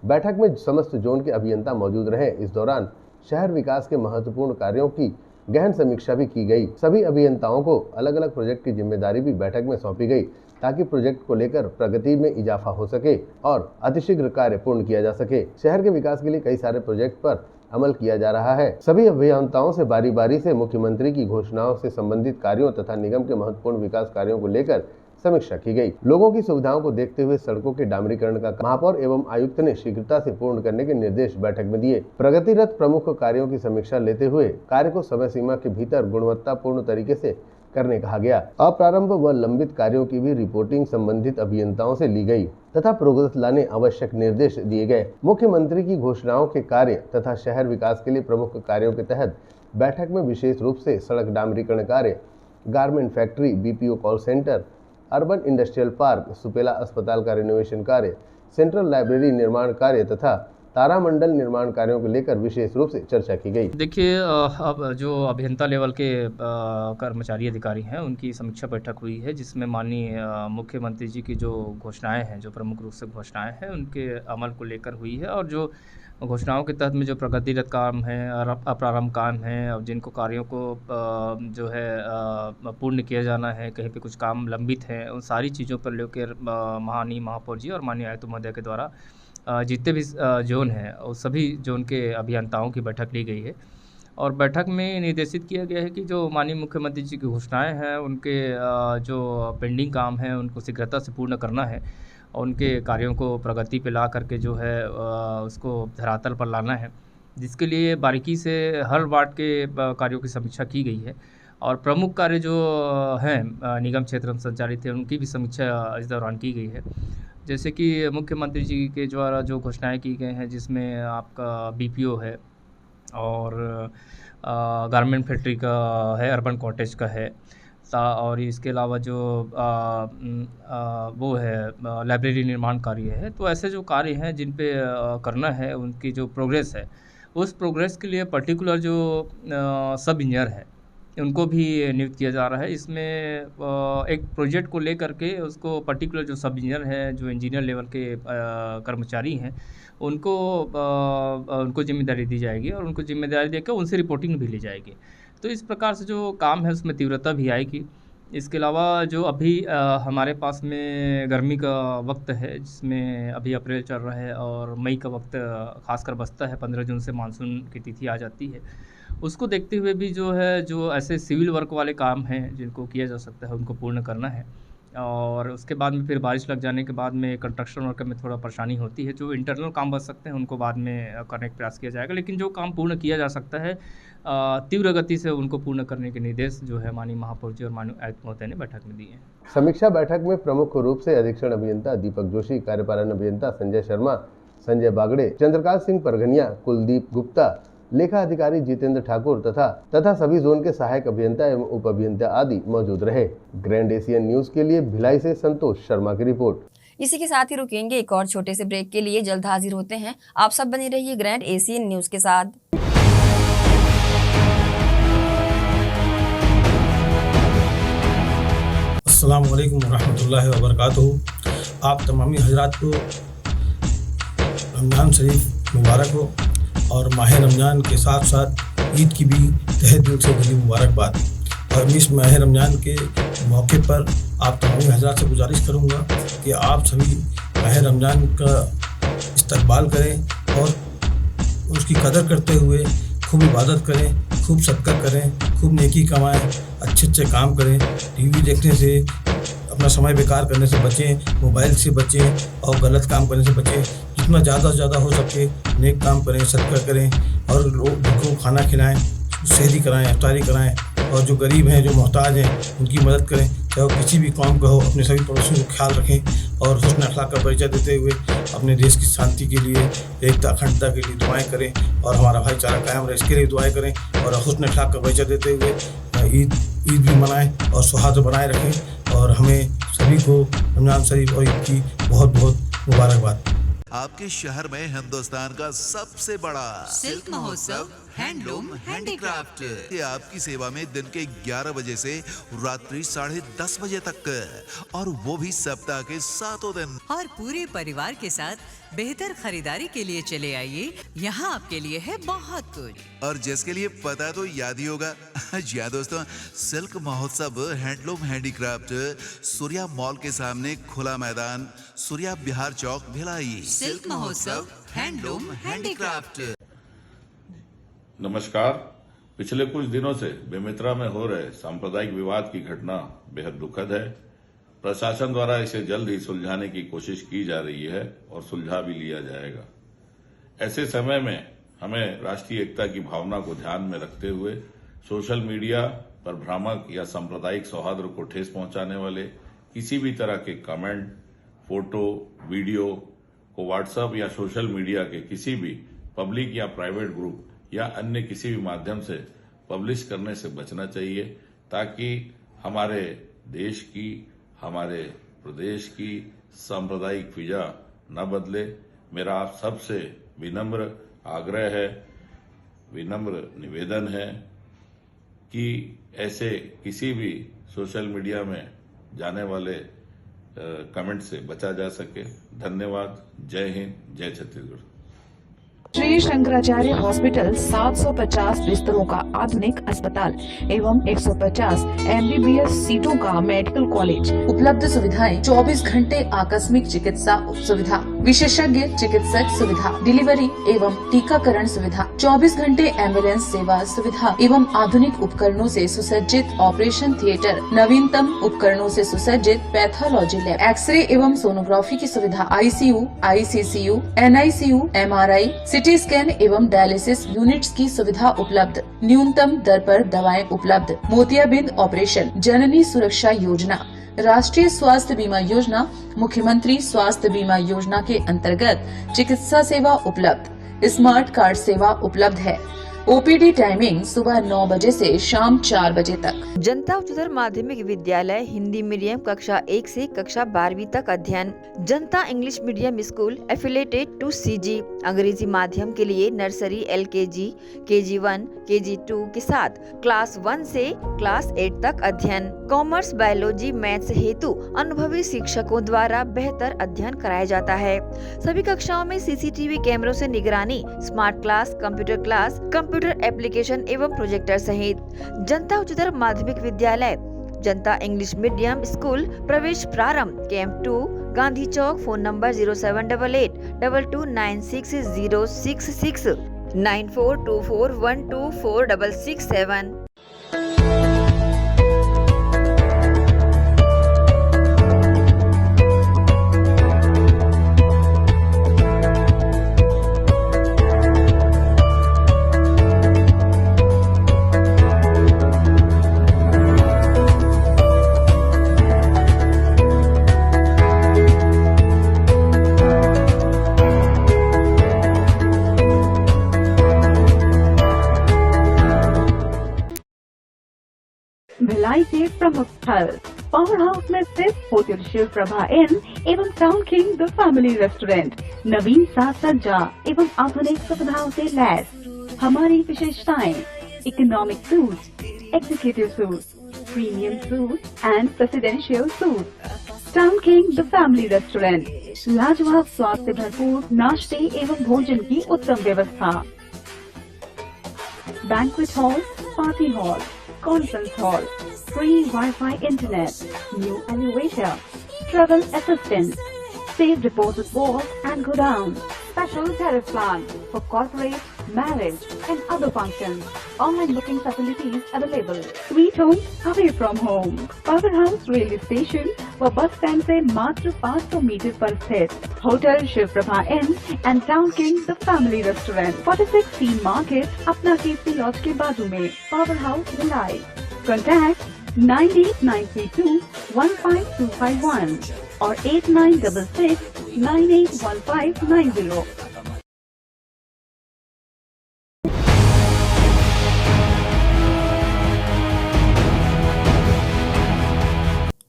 बैठक में समस्त जोन के अभियंता मौजूद रहे। इस दौरान शहर विकास के महत्वपूर्ण कार्यों की गहन समीक्षा भी की गई। सभी अभियंताओं को अलग अलग प्रोजेक्ट की जिम्मेदारी भी बैठक में सौंपी गई ताकि प्रोजेक्ट को लेकर प्रगति में इजाफा हो सके और अतिशीघ्र कार्य पूर्ण किया जा सके। शहर के विकास के लिए कई सारे प्रोजेक्ट पर अमल किया जा रहा है। सभी अभियंताओं से बारी बारी से मुख्यमंत्री की घोषणाओं से संबंधित कार्यों तथा निगम के महत्वपूर्ण विकास कार्यों को लेकर समीक्षा की गई। लोगों की सुविधाओं को देखते हुए सड़कों के डामरीकरण का महापौर एवं आयुक्त ने शीघ्रता से पूर्ण करने के निर्देश बैठक में दिए। प्रगतिरत प्रमुख कार्यों की समीक्षा लेते हुए कार्य को समय सीमा के भीतर गुणवत्तापूर्ण तरीके से करने कहा गया। अप्रारंभ व लंबित कार्यों की भी रिपोर्टिंग संबंधित अभियंताओं से ली गई तथा प्रोग्रेस लाने आवश्यक निर्देश दिए गए। मुख्यमंत्री की घोषणाओं के कार्य तथा शहर विकास के लिए प्रमुख कार्यों के तहत बैठक में विशेष रूप से सड़क डामरीकरण कार्य, garment factory, BPO call centre, urban industrial park, Supela अस्पताल का रिनोवेशन कार्य, सेंट्रल लाइब्रेरी निर्माण कार्य तथा तारामंडल निर्माण कार्यों को लेकर विशेष रूप से चर्चा की गई। देखिए, अब जो अभियंता लेवल के कर्मचारी अधिकारी हैं उनकी समीक्षा बैठक हुई है, जिसमें माननीय मुख्यमंत्री जी की जो घोषणाएं हैं, जो प्रमुख रूप से घोषणाएं हैं, उनके अमल को लेकर हुई है और जो घोषणाओं के तहत में जो प्रगतिरत काम है और अप्रारंभ काम है और जिनको कार्यों को जो है पूर्ण किया जाना है, कहीं पे कुछ काम लंबित हैं, उन सारी चीज़ों पर लेकर माननीय महापौर जी और माननीय आयुक्त महोदय के द्वारा जितने भी जोन हैं उस सभी जोन के अभियंताओं की बैठक ली गई है और बैठक में निर्देशित किया गया है कि जो माननीय मुख्यमंत्री जी की घोषणाएं हैं उनके जो पेंडिंग काम हैं उनको शीघ्रता से पूर्ण करना है और उनके कार्यों को प्रगति पे ला करके जो है उसको धरातल पर लाना है, जिसके लिए बारीकी से हर वार्ड के कार्यों की समीक्षा की गई है और प्रमुख कार्य जो हैं निगम क्षेत्र में संचालित है उनकी भी समीक्षा इस दौरान की गई है। जैसे कि मुख्यमंत्री जी के द्वारा जो घोषणाएं की गई हैं, जिसमें आपका बीपीओ है और गारमेंट फैक्ट्री का है, अर्बन कॉटेज का है और इसके अलावा जो वो है लाइब्रेरी निर्माण कार्य है। तो ऐसे जो कार्य हैं जिन पे करना है, उनकी जो प्रोग्रेस है, उस प्रोग्रेस के लिए पर्टिकुलर जो सब इंजीनियर है उनको भी नियुक्त किया जा रहा है। इसमें एक प्रोजेक्ट को लेकर के उसको पर्टिकुलर जो सब इंजीनियर है, जो इंजीनियर लेवल के कर्मचारी हैं, उनको जिम्मेदारी दी जाएगी और उनको जिम्मेदारी देकर उनसे रिपोर्टिंग भी ली जाएगी। तो इस प्रकार से जो काम है उसमें तीव्रता भी आएगी। इसके अलावा जो अभी हमारे पास में गर्मी का वक्त है, जिसमें अभी अप्रैल चल रहा है और मई का वक्त खासकर बसता है, 15 जून से मानसून की तिथि आ जाती है। उसको देखते हुए भी जो है, जो ऐसे सिविल वर्क वाले काम हैं जिनको किया जा सकता है, उनको पूर्ण करना है। और उसके बाद में फिर बारिश लग जाने के बाद में कंस्ट्रक्शन वर्क में थोड़ा परेशानी होती है। जो इंटरनल काम बच सकते हैं उनको बाद में करने का प्रयास किया जाएगा, लेकिन जो काम पूर्ण किया जा सकता है तीव्र गति से उनको पूर्ण करने के निर्देश जो है माननीय महापौर जी और माननीय आयुक्त महोदय ने बैठक में दिए हैं। समीक्षा बैठक में प्रमुख रूप से अधीक्षण अभियंता दीपक जोशी, कार्यपालन अभियंता संजय शर्मा, संजय बागड़े, चंद्रकांत सिंह परगनिया, कुलदीप गुप्ता, लेखा अधिकारी जितेंद्र ठाकुर तथा सभी जोन के सहायक अभियंता एवं उप अभियंता आदि मौजूद रहे। ग्रैंड एशियन न्यूज के लिए भिलाई से संतोष शर्मा की रिपोर्ट। इसी के साथ ही रुकेंगे एक और छोटे से ब्रेक के लिए, जल्द हाजिर होते हैं। आप सब बने रहिए ग्रैंड एशियन न्यूज के साथ। अस्सलाम वालेकुम रहमतुल्लाहि व बरकातुहू। आप तमामी हजरात को रमज़ान शरीफ मुबारक हो और माह रमज़ान के साथ साथ ईद की भी तहे दिल से बड़ी मुबारकबाद। और इस माह रमज़ान के मौके पर आप तमामी हजरात से गुजारिश करूँगा कि आप सभी माह रमज़ान का इस्तकबाल करें और उसकी कदर करते हुए खूब इबादत करें, खूब सदका करें, खूब नेकी कमाएं, अच्छे काम करें। टीवी देखने से, अपना समय बेकार करने से बचें, मोबाइल से बचें और गलत काम करने से बचें। जितना ज़्यादा से ज़्यादा हो सके नेक काम करें, सदका करें और लोगों को खाना खिलाएं, सहरी कराएं, इफ्तारी कराएं और जो गरीब हैं, जो मोहताज हैं, उनकी मदद करें। चाहे वो किसी भी कौम का हो, अपने सभी पड़ोसियों को ख्याल रखें और हुस्न अखलाक का परिचय देते हुए अपने देश की शांति के लिए, एकता अखंडता के लिए दुआएं करें और हमारा भाईचारा कायम रहे, इसके लिए दुआएं करें और हुस्न अखलाक का परिचय देते हुए ईद भी मनाएं और सौहार्द बनाए रखें। और हमें सभी को रमज़ान शरीफ और ईद की बहुत बहुत मुबारकबाद। आपके शहर में हिंदुस्तान का सबसे बड़ा सिल्क महोत्सव हैंडलूम हैंडीक्राफ्ट ये आपकी सेवा में दिन के 11 बजे से रात्रि 10:30 बजे तक और वो भी सप्ताह के 7 दिन। और पूरे परिवार के साथ बेहतर खरीदारी के लिए चले आइए, यहाँ आपके लिए है बहुत कुछ। और जिसके लिए पता तो याद ही होगा। जी हाँ दोस्तों, सिल्क महोत्सव हैंडलूम हैंडीक्राफ्ट सूर्या मॉल के सामने खुला मैदान, सूर्या बिहार चौक, भिलाई। सिल्क महोत्सव हैंडलूम हैंडीक्राफ्ट। नमस्कार। पिछले कुछ दिनों से बेमित्रा में हो रहे सांप्रदायिक विवाद की घटना बेहद दुखद है। प्रशासन द्वारा इसे जल्द ही सुलझाने की कोशिश की जा रही है और सुलझा भी लिया जाएगा। ऐसे समय में हमें राष्ट्रीय एकता की भावना को ध्यान में रखते हुए सोशल मीडिया पर भ्रामक या सांप्रदायिक सौहार्द को ठेस पहुंचाने वाले किसी भी तरह के कमेंट, फोटो, वीडियो को व्हाट्सएप या सोशल मीडिया के किसी भी पब्लिक या प्राइवेट ग्रुप या अन्य किसी भी माध्यम से पब्लिश करने से बचना चाहिए, ताकि हमारे देश की, हमारे प्रदेश की सांप्रदायिक फिजा न बदले। मेरा आप सबसे विनम्र आग्रह है, विनम्र निवेदन है कि ऐसे किसी भी सोशल मीडिया में जाने वाले कमेंट से बचा जा सके। धन्यवाद। जय हिंद, जय छत्तीसगढ़। श्री शंकराचार्य हॉस्पिटल 750 बिस्तरों का आधुनिक अस्पताल एवं 150 MBBS सीटों का मेडिकल कॉलेज। उपलब्ध सुविधाएं 24 घंटे आकस्मिक चिकित्सा सुविधा, विशेषज्ञ चिकित्सक सुविधा, डिलीवरी एवं टीकाकरण सुविधा, 24 घंटे एम्बुलेंस सेवा सुविधा एवं आधुनिक उपकरणों से सुसज्जित ऑपरेशन थिएटर, नवीनतम उपकरणों से सुसज्जित पैथोलॉजी लैब, एक्सरे एवं सोनोग्राफी की सुविधा, ICU, ICCU, NICU, MRI, CT scan एवं डायलिसिस यूनिट्स की सुविधा उपलब्ध। न्यूनतम दर पर दवाएं उपलब्ध। मोतियाबिंद ऑपरेशन, जननी सुरक्षा योजना, राष्ट्रीय स्वास्थ्य बीमा योजना, मुख्यमंत्री स्वास्थ्य बीमा योजना के अंतर्गत चिकित्सा सेवा उपलब्ध। स्मार्ट कार्ड सेवा उपलब्ध है। ओपीडी टाइमिंग सुबह 9 बजे से शाम 4 बजे तक। जनता उच्चतर माध्यमिक विद्यालय हिंदी मीडियम कक्षा 1 से कक्षा 12वीं तक अध्ययन। Janta English medium school affiliated to CG अंग्रेजी माध्यम के लिए नर्सरी LKG, KG1, KG2 के साथ क्लास 1 से क्लास 8 तक अध्ययन। कॉमर्स, बायोलॉजी, मैथ्स हेतु अनुभवी शिक्षकों द्वारा बेहतर अध्ययन कराया जाता है। सभी कक्षाओं में CCTV कैमरों से निगरानी, स्मार्ट क्लास, कंप्यूटर एप्लीकेशन एवं प्रोजेक्टर सहित। जनता उच्चतर माध्यमिक विद्यालय जनता इंग्लिश मीडियम स्कूल प्रवेश प्रारंभ camp 2 Gandhi Chowk. Phone number 0788 22960666 9424124667। Bhilai के प्रमुख स्थल पावर हाउस में स्थित होटल शिव प्रभा इन एवं town king the family restaurant नवीन साज सज्जा एवं आधुनिक सुविधाओं से लैस। हमारी विशेषताएं economic suite, executive suite, premium suite and presidential suite. Town king the family restaurant लाजवाब स्वाद से भरपूर नाश्ते एवं भोजन की उत्तम व्यवस्था। Banquet hall, party hall, conference hall, free Wi-Fi internet, new elevator, travel assistance, safe deposit vault and godown, special tariff plan for corporate, marriage and other functions. Online booking facilities available. Sweet home away from home. Power House railway station व bus stand से मात्र 500 metre पर स्थित hotel Shiv Prabha inn and town king the family restaurant 46 C market Apna Kirti laws के बाजू में। Power house Bhilai. Contact 9892152251 और 8966981590।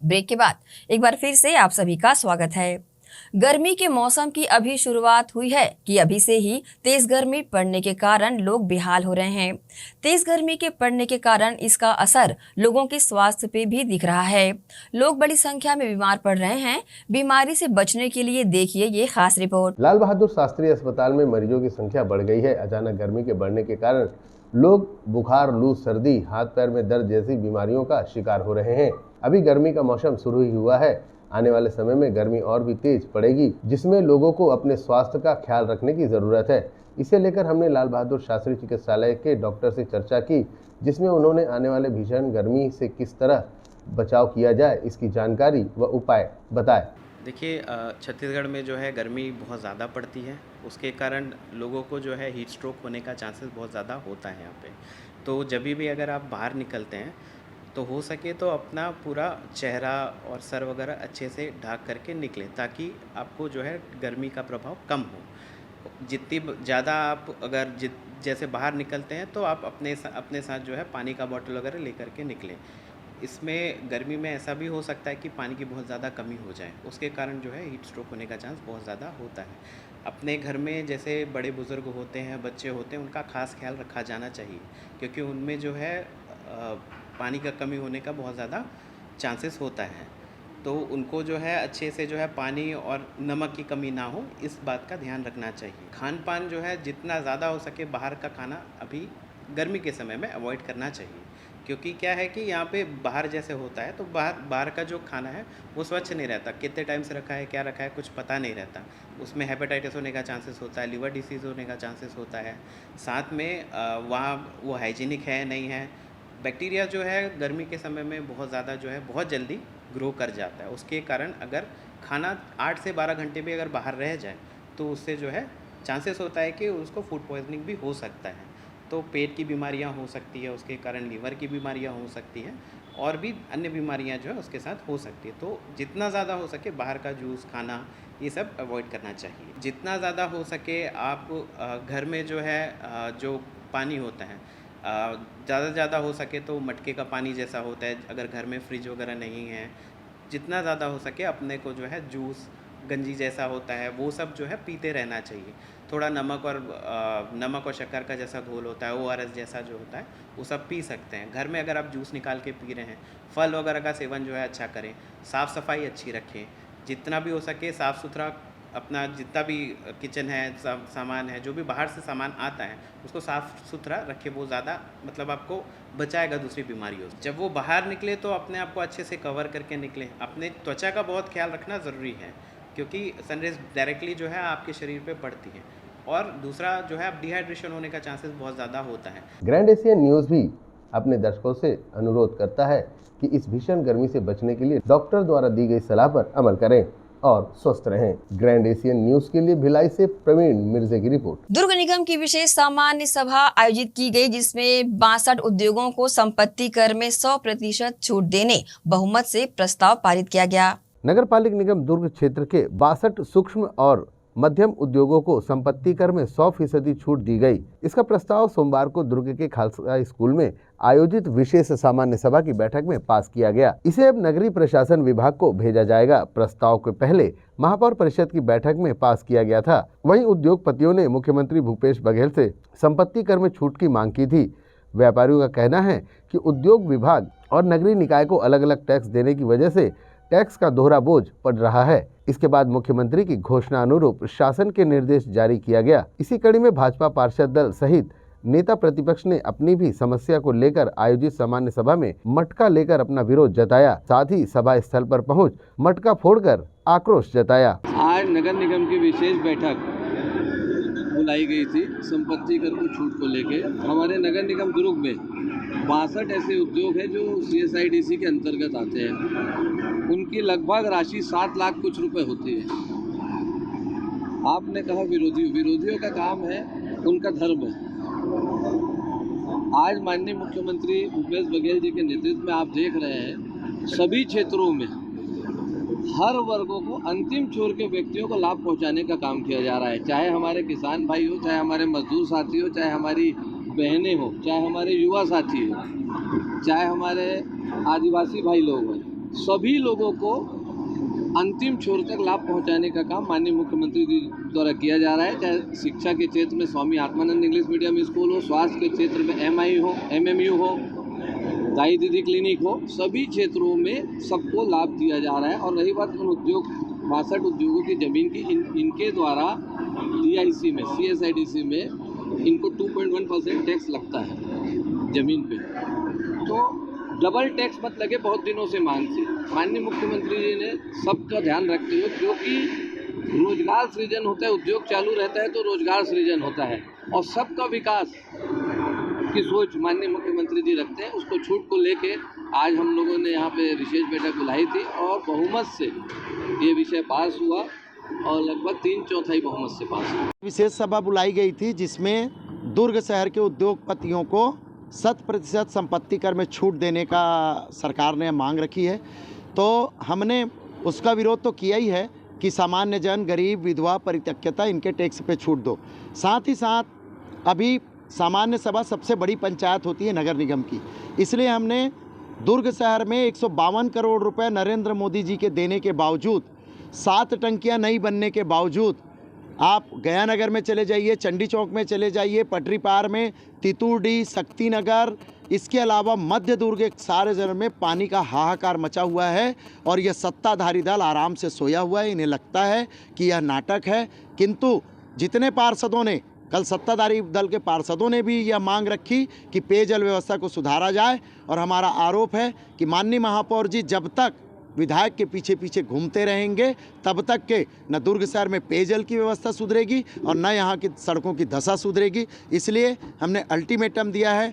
Break के बाद एक बार फिर से आप सभी का स्वागत है। गर्मी के मौसम की अभी शुरुआत हुई है कि अभी से ही तेज गर्मी पड़ने के कारण लोग बेहाल हो रहे हैं। तेज गर्मी के पड़ने के कारण इसका असर लोगों के स्वास्थ्य पे भी दिख रहा है। लोग बड़ी संख्या में बीमार पड़ रहे हैं। बीमारी से बचने के लिए देखिए ये खास रिपोर्ट। लाल बहादुर शास्त्री अस्पताल में मरीजों की संख्या बढ़ गई है। अचानक गर्मी के बढ़ने के कारण लोग बुखार, लू, सर्दी, हाथ पैर में दर्द जैसी बीमारियों का शिकार हो रहे हैं। अभी गर्मी का मौसम शुरू ही हुआ है। आने वाले समय में गर्मी और भी तेज पड़ेगी, जिसमें लोगों को अपने स्वास्थ्य का ख्याल रखने की जरूरत है। इसे लेकर हमने लाल बहादुर शास्त्री चिकित्सालय के डॉक्टर से चर्चा की, जिसमें उन्होंने आने वाले भीषण गर्मी से किस तरह बचाव किया जाए इसकी जानकारी व उपाय बताए। देखिए, छत्तीसगढ़ में जो है गर्मी बहुत ज़्यादा पड़ती है, उसके कारण लोगों को जो है हीट स्ट्रोक होने का चांसेस बहुत ज़्यादा होता है यहाँ पे। तो जब भी अगर आप बाहर निकलते हैं तो हो सके तो अपना पूरा चेहरा और सर वगैरह अच्छे से ढक करके निकलें, ताकि आपको जो है गर्मी का प्रभाव कम हो। जितनी ज़्यादा आप अगर जैसे बाहर निकलते हैं तो आप अपने साथ जो है पानी का बोतल वगैरह लेकर के निकलें। इसमें गर्मी में ऐसा भी हो सकता है कि पानी की बहुत ज़्यादा कमी हो जाए, उसके कारण जो है हीट स्ट्रोक होने का चांस बहुत ज़्यादा होता है। अपने घर में जैसे बड़े बुज़ुर्ग होते हैं, बच्चे होते हैं, उनका खास ख्याल रखा जाना चाहिए, क्योंकि उनमें जो है पानी का कमी होने का बहुत ज़्यादा चांसेस होता है। तो उनको जो है अच्छे से जो है पानी और नमक की कमी ना हो, इस बात का ध्यान रखना चाहिए। खान पान जो है जितना ज़्यादा हो सके बाहर का खाना अभी गर्मी के समय में अवॉइड करना चाहिए, क्योंकि क्या है कि यहाँ पे बाहर जैसे होता है तो बाहर का जो खाना है वो स्वच्छ नहीं रहता, कितने टाइम से रखा है, क्या रखा है, कुछ पता नहीं रहता। उसमें हेपेटाइटिस होने का चांसेस होता है, लिवर डिसीज़ होने का चांसेस होता है। साथ में वहाँ वो हाइजीनिक है नहीं है। बैक्टीरिया जो है गर्मी के समय में बहुत ज़्यादा जो है बहुत जल्दी ग्रो कर जाता है। उसके कारण अगर खाना 8 से 12 घंटे भी अगर बाहर रह जाए तो उससे जो है चांसेस होता है कि उसको फूड पॉइजनिंग भी हो सकता है। तो पेट की बीमारियां हो सकती है, उसके कारण लीवर की बीमारियां हो सकती हैं, और भी अन्य बीमारियां जो है उसके साथ हो सकती है। तो जितना ज़्यादा हो सके बाहर का जूस खाना ये सब अवॉइड करना चाहिए। जितना ज़्यादा हो सके आप घर में जो है जो पानी होता है ज़्यादा से ज़्यादा हो सके तो मटके का पानी जैसा होता है, अगर घर में फ्रिज वगैरह नहीं है, जितना ज़्यादा हो सके अपने को जो है जूस गंजी जैसा होता है वो सब जो है पीते रहना चाहिए। थोड़ा नमक और शक्कर का जैसा घोल होता है, ORS जैसा जो होता है वो सब पी सकते हैं। घर में अगर आप जूस निकाल के पी रहे हैं, फल वगैरह का सेवन जो है अच्छा करें, साफ़ सफाई अच्छी रखें, जितना भी हो सके साफ़ सुथरा अपना जितना भी किचन है सामान है, जो भी बाहर से सामान आता है उसको साफ़ सुथरा रखें, वो ज़्यादा मतलब आपको बचाएगा दूसरी बीमारियों से। जब वो बाहर निकले तो अपने आप को अच्छे से कवर करके निकलें। अपने त्वचा का बहुत ख्याल रखना ज़रूरी है क्योंकि सनरेज डायरेक्टली जो है आपके शरीर पे पड़ती है, और दूसरा जो है डिहाइड्रेशन होने का चांसेस बहुत ज़्यादा होता है। ग्रैंड एशियन न्यूज़ भी अपने दर्शकों से अनुरोध करता है कि इस भीषण गर्मी से बचने के लिए डॉक्टर द्वारा दी गई सलाह पर अमल करें और स्वस्थ रहें। ग्रैंड एशियन न्यूज़ के लिए भिलाई से प्रवीण मिर्जे की रिपोर्ट। दुर्ग निगम की विशेष सामान्य सभा आयोजित की गई, जिसमें 62 उद्योगों को संपत्ति कर में 100% छूट देने बहुमत से प्रस्ताव पारित किया गया। नगर पालिक निगम दुर्ग क्षेत्र के 62 सूक्ष्म और मध्यम उद्योगों को संपत्ति कर में 100% छूट दी गई। इसका प्रस्ताव सोमवार को दुर्ग के खालसा स्कूल में आयोजित विशेष सामान्य सभा की बैठक में पास किया गया। इसे अब नगरीय प्रशासन विभाग को भेजा जाएगा। प्रस्ताव के पहले महापौर परिषद की बैठक में पास किया गया था। वहीं उद्योगपतियों ने मुख्यमंत्री भूपेश बघेल से संपत्ति कर में छूट की मांग की थी। व्यापारियों का कहना है कि उद्योग विभाग और नगरीय निकाय को अलग अलग टैक्स देने की वजह से टैक्स का दोहरा बोझ पड़ रहा है। इसके बाद मुख्यमंत्री की घोषणा अनुरूप शासन के निर्देश जारी किया गया। इसी कड़ी में भाजपा पार्षद दल सहित नेता प्रतिपक्ष ने अपनी भी समस्या को लेकर आयोजित सामान्य सभा में मटका लेकर अपना विरोध जताया। साथ ही सभा स्थल पर पहुंच मटका फोड़कर आक्रोश जताया। आज नगर निगम की विशेष बैठक बुलाई गई थी संपत्ति कर को छूट को लेके। हमारे नगर निगम दुर्ग में 62 ऐसे उद्योग है जो CSIDC के अंतर्गत आते हैं। उनकी लगभग राशि 7 लाख कुछ रुपए होती है। आपने कहा विरोधियों का काम है, उनका धर्म है। आज माननीय मुख्यमंत्री भूपेश बघेल जी के नेतृत्व में आप देख रहे हैं सभी क्षेत्रों में हर वर्गों को अंतिम छोर के व्यक्तियों को लाभ पहुंचाने का काम किया जा रहा है। चाहे हमारे किसान भाई हो, चाहे हमारे मजदूर साथी हो, चाहे हमारी बहनें हो, चाहे हमारे युवा साथी हो, चाहे हमारे आदिवासी भाई लोग हों, सभी लोगों को अंतिम छोर तक लाभ पहुंचाने का काम माननीय मुख्यमंत्री जी द्वारा किया जा रहा है। चाहे शिक्षा के क्षेत्र में Swami Atmanand English medium school हो, स्वास्थ्य के क्षेत्र में MI हो, MMU हो, दाई दीदी क्लिनिक हो, सभी क्षेत्रों में सबको लाभ दिया जा रहा है। और रही बात उन 62 उद्योगों की जमीन की, इनके द्वारा DIC में CSIDC में इनको 2.1% टैक्स लगता है जमीन पे। तो डबल टैक्स मत लगे, बहुत दिनों से मांग थी। माननीय मुख्यमंत्री जी ने सबका ध्यान रखते हुए, क्योंकि रोजगार सृजन होता है, उद्योग चालू रहता है तो रोजगार सृजन होता है, और सबका विकास की सोच माननीय मुख्यमंत्री जी रखते हैं। उसको छूट को लेके आज हम लोगों ने यहाँ पे विशेष बैठक बुलाई थी और बहुमत से ये विषय पास हुआ और लगभग 3/4 बहुमत से पास हुआ। विशेष सभा बुलाई गई थी जिसमें दुर्ग शहर के उद्योगपतियों को 100% संपत्ति कर में छूट देने का सरकार ने मांग रखी है। तो हमने उसका विरोध तो किया ही है कि सामान्य जन, गरीब, विधवा, परित्यक्ता इनके टैक्स पे छूट दो। साथ ही साथ अभी सामान्य सभा सबसे बड़ी पंचायत होती है नगर निगम की, इसलिए हमने दुर्ग शहर में 152 करोड़ रुपए नरेंद्र मोदी जी के देने के बावजूद, 7 टंकियां नहीं बनने के बावजूद, आप गया नगर में चले जाइए, चंडी चौक में चले जाइए, पटरी पार में, तितुरडी, शक्ति नगर, इसके अलावा मध्य दुर्ग के सारे जगह में पानी का हाहाकार मचा हुआ है। और यह सत्ताधारी दल आराम से सोया हुआ है। इन्हें लगता है कि यह नाटक है, किंतु जितने पार्षदों ने, कल सत्ताधारी दल के पार्षदों ने भी यह मांग रखी कि पेयजल व्यवस्था को सुधारा जाए। और हमारा आरोप है कि माननीय महापौर जी जब तक विधायक के पीछे पीछे घूमते रहेंगे तब तक के न दुर्ग शहर में पेयजल की व्यवस्था सुधरेगी और न यहाँ की सड़कों की दशा सुधरेगी। इसलिए हमने अल्टीमेटम दिया है।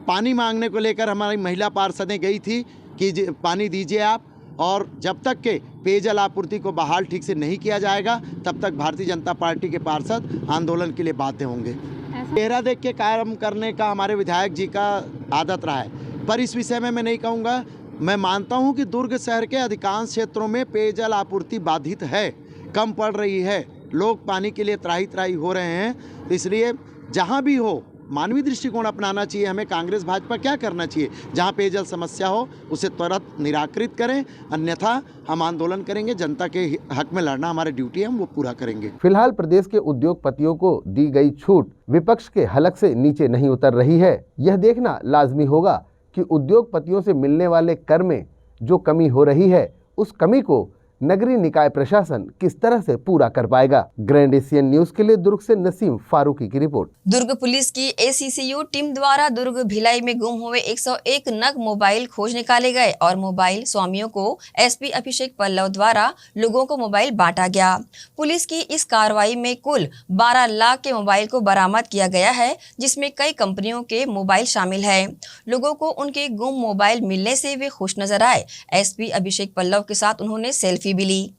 पानी मांगने को लेकर हमारी महिला पार्षदें गई थी कि पानी दीजिए आप, और जब तक के पेयजल आपूर्ति को बहाल ठीक से नहीं किया जाएगा तब तक भारतीय जनता पार्टी के पार्षद आंदोलन के लिए बाध्य होंगे। चेहरा देख के काम करने का हमारे विधायक जी का आदत रहा है, पर इस विषय में मैं नहीं कहूँगा। मैं मानता हूं कि दुर्ग शहर के अधिकांश क्षेत्रों में पेयजल आपूर्ति बाधित है, कम पड़ रही है, लोग पानी के लिए त्राही त्राही हो रहे हैं। इसलिए जहां भी हो मानवीय दृष्टिकोण अपनाना चाहिए। हमें कांग्रेस भाजपा क्या करना चाहिए, जहाँ पेयजल समस्या हो उसे त्वरित निराकृत करें, अन्यथा हम आंदोलन करेंगे। जनता के हक में लड़ना हमारी ड्यूटी है, हम वो पूरा करेंगे। फिलहाल प्रदेश के उद्योगपतियों को दी गई छूट विपक्ष के हलक से नीचे नहीं उतर रही है। यह देखना लाजमी होगा कि उद्योगपतियों से मिलने वाले कर में जो कमी हो रही है, उस कमी को नगरीय निकाय प्रशासन किस तरह से पूरा कर पाएगा। ग्रैंड एशियन न्यूज के लिए दुर्ग से नसीम फारूकी की रिपोर्ट। दुर्ग पुलिस की ACCU टीम द्वारा दुर्ग भिलाई में गुम हुए 101 नग मोबाइल खोज निकाले गए और मोबाइल स्वामियों को SP अभिषेक पल्लव द्वारा लोगों को मोबाइल बांटा गया। पुलिस की इस कार्रवाई में कुल 12 लाख के मोबाइल को बरामद किया गया है, जिसमें कई कंपनियों के मोबाइल शामिल है। लोगों को उनके गुम मोबाइल मिलने से वे खुश नजर आए। SP अभिषेक पल्लव के साथ उन्होंने सेल्फी भी ली।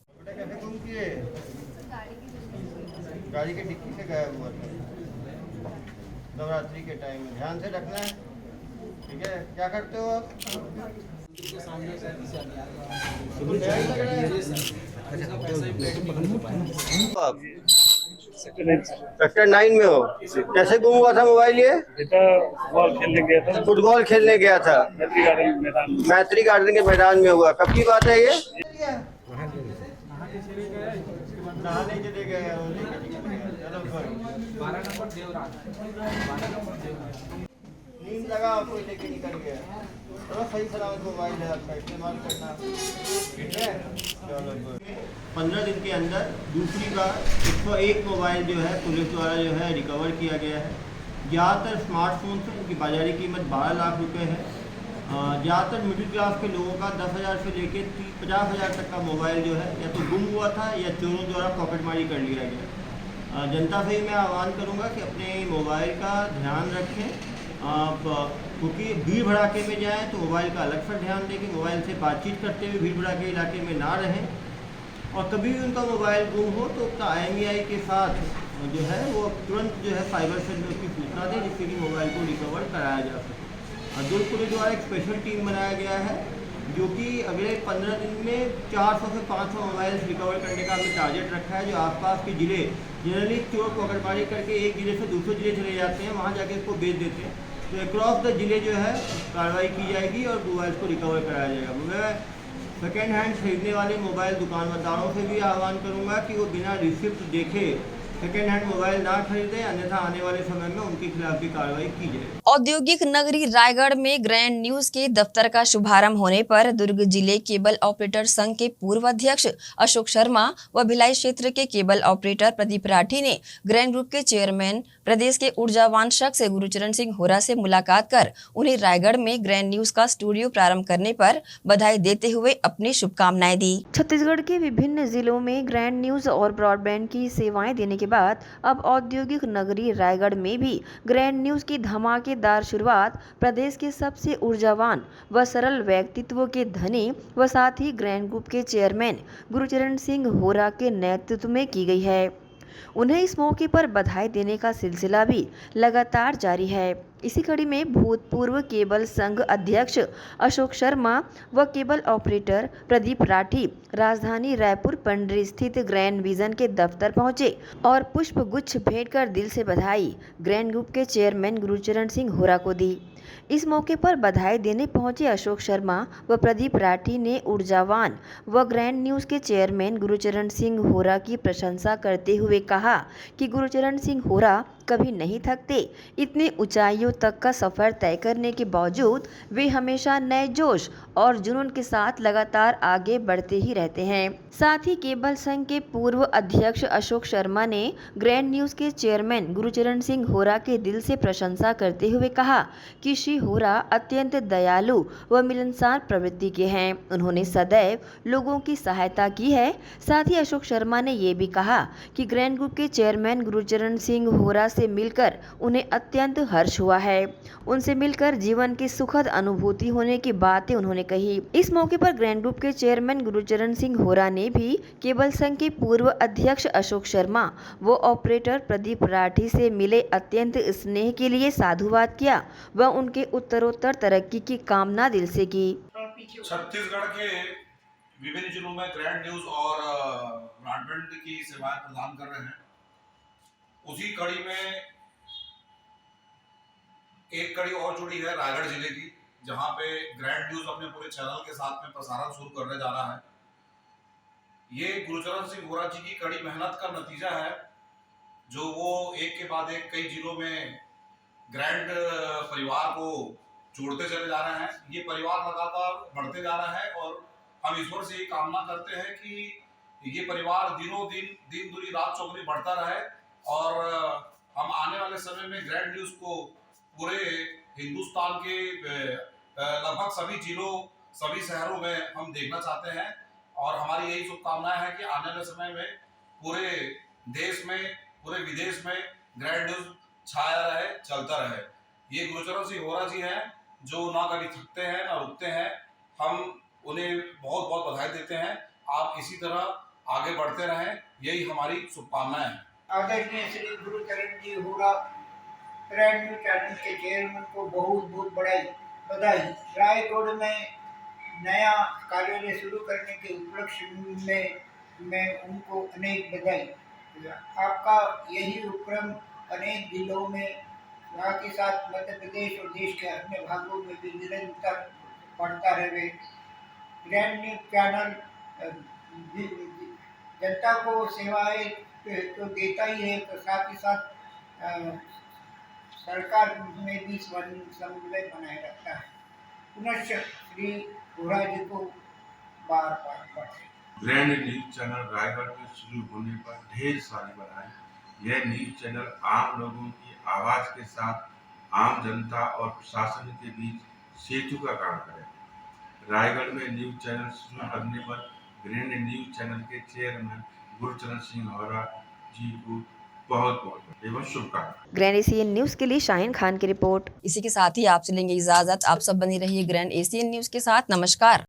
गाड़ी के डिक्की से गायब हुआ था नवरात्रि के टाइम में, ध्यान से रखना है, ठीक है। क्या करते हो आप? सेक्टर 9 में हो। कैसे गुम हुआ था मोबाइल? ये फुटबॉल खेलने गया था मैत्री गार्डन के मैदान में हुआ। कब की बात है ये? नहाने चले गए, नींद लगा कोई लेके निकल गया। चलो सही सलामत मोबाइल है आपका, इस्तेमाल करना, ठीक है। चलो 15 दिन के अंदर दूसरी बार 101 मोबाइल जो है पुलिस द्वारा जो है रिकवर किया गया है। ज़्यादातर स्मार्टफोन से इनकी बाजारी कीमत 12 लाख रुपए है। ज़्यादातर मिडिल क्लास के लोगों का 10,000 से लेकर 50,000 तक का मोबाइल जो है या तो गुम हुआ था या चोरों द्वारा पॉकेटमारी कर लिया गया। जनता से मैं आह्वान करूंगा कि अपने मोबाइल का ध्यान रखें। आप क्योंकि भीड़ भड़ाके में जाएं तो मोबाइल का अलग से ध्यान दें कि मोबाइल से बातचीत करते हुए भीड़ भड़ाके इलाके में ना रहें। और कभी भी उनका मोबाइल गुम हो तो उसका IMEI के साथ जो है वो तुरंत जो है साइबर सेल में उसकी सूचना दें, जिससे कि मोबाइल को रिकवर कराया जा सके। दुर्ग पुलिस द्वारा एक स्पेशल टीम बनाया गया है, जो कि अगले 15 दिन में 400 से 500 मोबाइल रिकवर करने का हमने टारगेट रखा है। जो आसपास के जिले जनरली चोर पकड़मारी करके एक जिले से दूसरे जिले चले जाते हैं, वहाँ जाके इसको बेच देते हैं। तो अक्रॉस द जिले जो है कार्रवाई की जाएगी और मोबाइल को रिकवर कराया जाएगा। मैं सेकेंड हैंड खरीदने वाले मोबाइल दुकानदारों से भी आह्वान करूँगा कि वो बिना रिसिप्ट देखे सेकेंड हैंड मोबाइल ना खरीदें, अन्यथा आने वाले समय में उनके खिलाफ भी कार्रवाई की जाए। औद्योगिक नगरी रायगढ़ में ग्रैंड न्यूज के दफ्तर का शुभारंभ होने पर दुर्ग जिले केबल ऑपरेटर संघ के पूर्व अध्यक्ष अशोक शर्मा व भिलाई क्षेत्र के केबल ऑपरेटर प्रदीप राठी ने ग्रैंड ग्रुप के चेयरमैन प्रदेश के ऊर्जावान शख्स गुरचरण सिंह होरा से मुलाकात कर उन्हें रायगढ़ में ग्रैंड न्यूज का स्टूडियो प्रारंभ करने पर बधाई देते हुए अपनी शुभकामनाएं दी। छत्तीसगढ़ के विभिन्न जिलों में ग्रैंड न्यूज और ब्रॉडबैंड की सेवाएं देने के बाद अब औद्योगिक नगरी रायगढ़ में भी ग्रैंड न्यूज की धमाकेदार शुरुआत प्रदेश के सबसे ऊर्जावान व सरल व्यक्तित्व के धनी व साथ ही ग्रैंड ग्रुप के चेयरमैन गुरचरण सिंह होरा के नेतृत्व में की गई है। उन्हें इस मौके पर बधाई देने का सिलसिला भी लगातार जारी है। इसी कड़ी में भूतपूर्व केबल संघ अध्यक्ष अशोक शर्मा व केबल ऑपरेटर प्रदीप राठी राजधानी रायपुर पंडरी स्थित ग्रैंड विजन के दफ्तर पहुंचे और पुष्प गुच्छ भेंट कर दिल से बधाई ग्रैंड ग्रुप के चेयरमैन गुरचरण सिंह होरा को दी। इस मौके पर बधाई देने पहुंचे अशोक शर्मा व प्रदीप राठी ने ऊर्जावान व ग्रैंड न्यूज के चेयरमैन गुरचरण सिंह होरा की प्रशंसा करते हुए कहा कि गुरचरण सिंह होरा कभी नहीं थकते। इतनी ऊंचाइयों तक का सफर तय करने के बावजूद वे हमेशा नए जोश और जुनून के साथ लगातार आगे बढ़ते ही रहते हैं। साथ ही केबल संघ के पूर्व अध्यक्ष अशोक शर्मा ने ग्रैंड न्यूज के चेयरमैन गुरचरण सिंह होरा के दिल से प्रशंसा करते हुए कहा कि श्री होरा अत्यंत दयालु व मिलनसार प्रवृत्ति के हैं। उन्होंने सदैव लोगों की सहायता की है। साथ ही अशोक शर्मा ने ये भी कहा कि ग्रैंड ग्रुप के चेयरमैन गुरचरण सिंह होरा से मिलकर उन्हें अत्यंत हर्ष हुआ है। उनसे मिलकर जीवन की सुखद अनुभूति होने की बातें उन्होंने कही। इस मौके पर ग्रैंड ग्रुप के चेयरमैन गुरचरण सिंह होरा ने भी केबल संघ के पूर्व अध्यक्ष अशोक शर्मा व ऑपरेटर प्रदीप राठी से मिले अत्यंत स्नेह के लिए साधुवाद किया व उनके उत्तरोत्तर तरक्की की कामना दिल से की। छत्तीसगढ़ के विभिन्न जिलों में ग्रैंड न्यूज और ब्रॉडबैंड की सेवाएं प्रदान कर रहे हैं। उसी कड़ी में एक कड़ी और जुड़ी है रायगढ़ जिले की, जहां पे ग्रैंड न्यूज अपने पूरे चैनल के साथ में प्रसारण शुरू करने जा रहा है। ये गुरुचरण सिंह वोरा जी की कड़ी मेहनत का नतीजा है, जो वो एक के बाद एक कई जिलों में ग्रैंड परिवार को जोड़ते चले जा रहे हैं। ये परिवार लगातार बढ़ते जा रहा है और हम ईश्वर से ये कामना करते हैं कि ये परिवार दिनों दिन दुनी रात चौगुनी बढ़ता रहे और हम आने वाले समय में ग्रैंड न्यूज को पूरे हिंदुस्तान के लगभग सभी जिलों, सभी शहरों में हम देखना चाहते हैं और हमारी यही शुभकामनाएं है कि आने वाले समय में पूरे देश में, पूरे विदेश में ग्रैंड न्यूज छाया रहे, चलता रहे। ये गुरुचरण सिंह वोरा जी हैं जो ना कभी थकते हैं ना रुकते हैं। हम उन्हें बहुत बहुत बधाई देते हैं। आप इसी तरह आगे बढ़ते रहें, यही हमारी शुभकामनाएं हैं। आदरणीय श्री गुरुचरण जी वोरा ग्रैंड न्यूज चैनल के चेयरमैन को बहुत बहुत बधाई। रायगढ़ में नया कार्यालय शुरू करने के उपलक्ष्य में मैं उनको अनेक बधाई। आपका यही उपक्रम अनेक जिलों में, साथ ही साथ मध्य प्रदेश और देश के अन्य भागों में भी निरंतर बढ़ता रहे। ग्रैंड न्यूज चैनल जनता को सेवाएं तो देता ही है, तो साथ ही साथ सरकार में भी समन्वय बनाए रखता है। पुनश्च श्री वोरा जी को बार बार बधाई। ग्रैंड न्यूज चैनल रायगढ़ में शुरू होने पर ढेर सारी बधाई। यह न्यूज चैनल आम लोगों की आवाज के साथ आम जनता और प्रशासन के बीच सेतु का काम करे। रायगढ़ में न्यूज चैनल शुरू करने पर ग्रैंड न्यूज चैनल के चेयरमैन गुरुचरण सिंह वोरा जी को बहुत बहुत एवं शुभकामनाएं। ग्रैंड एशियन न्यूज के लिए शाहीन खान की रिपोर्ट। इसी के साथ ही आपसे लेंगे इजाजत। आप सब बने रहिए ग्रैंड एशियन न्यूज के साथ। नमस्कार।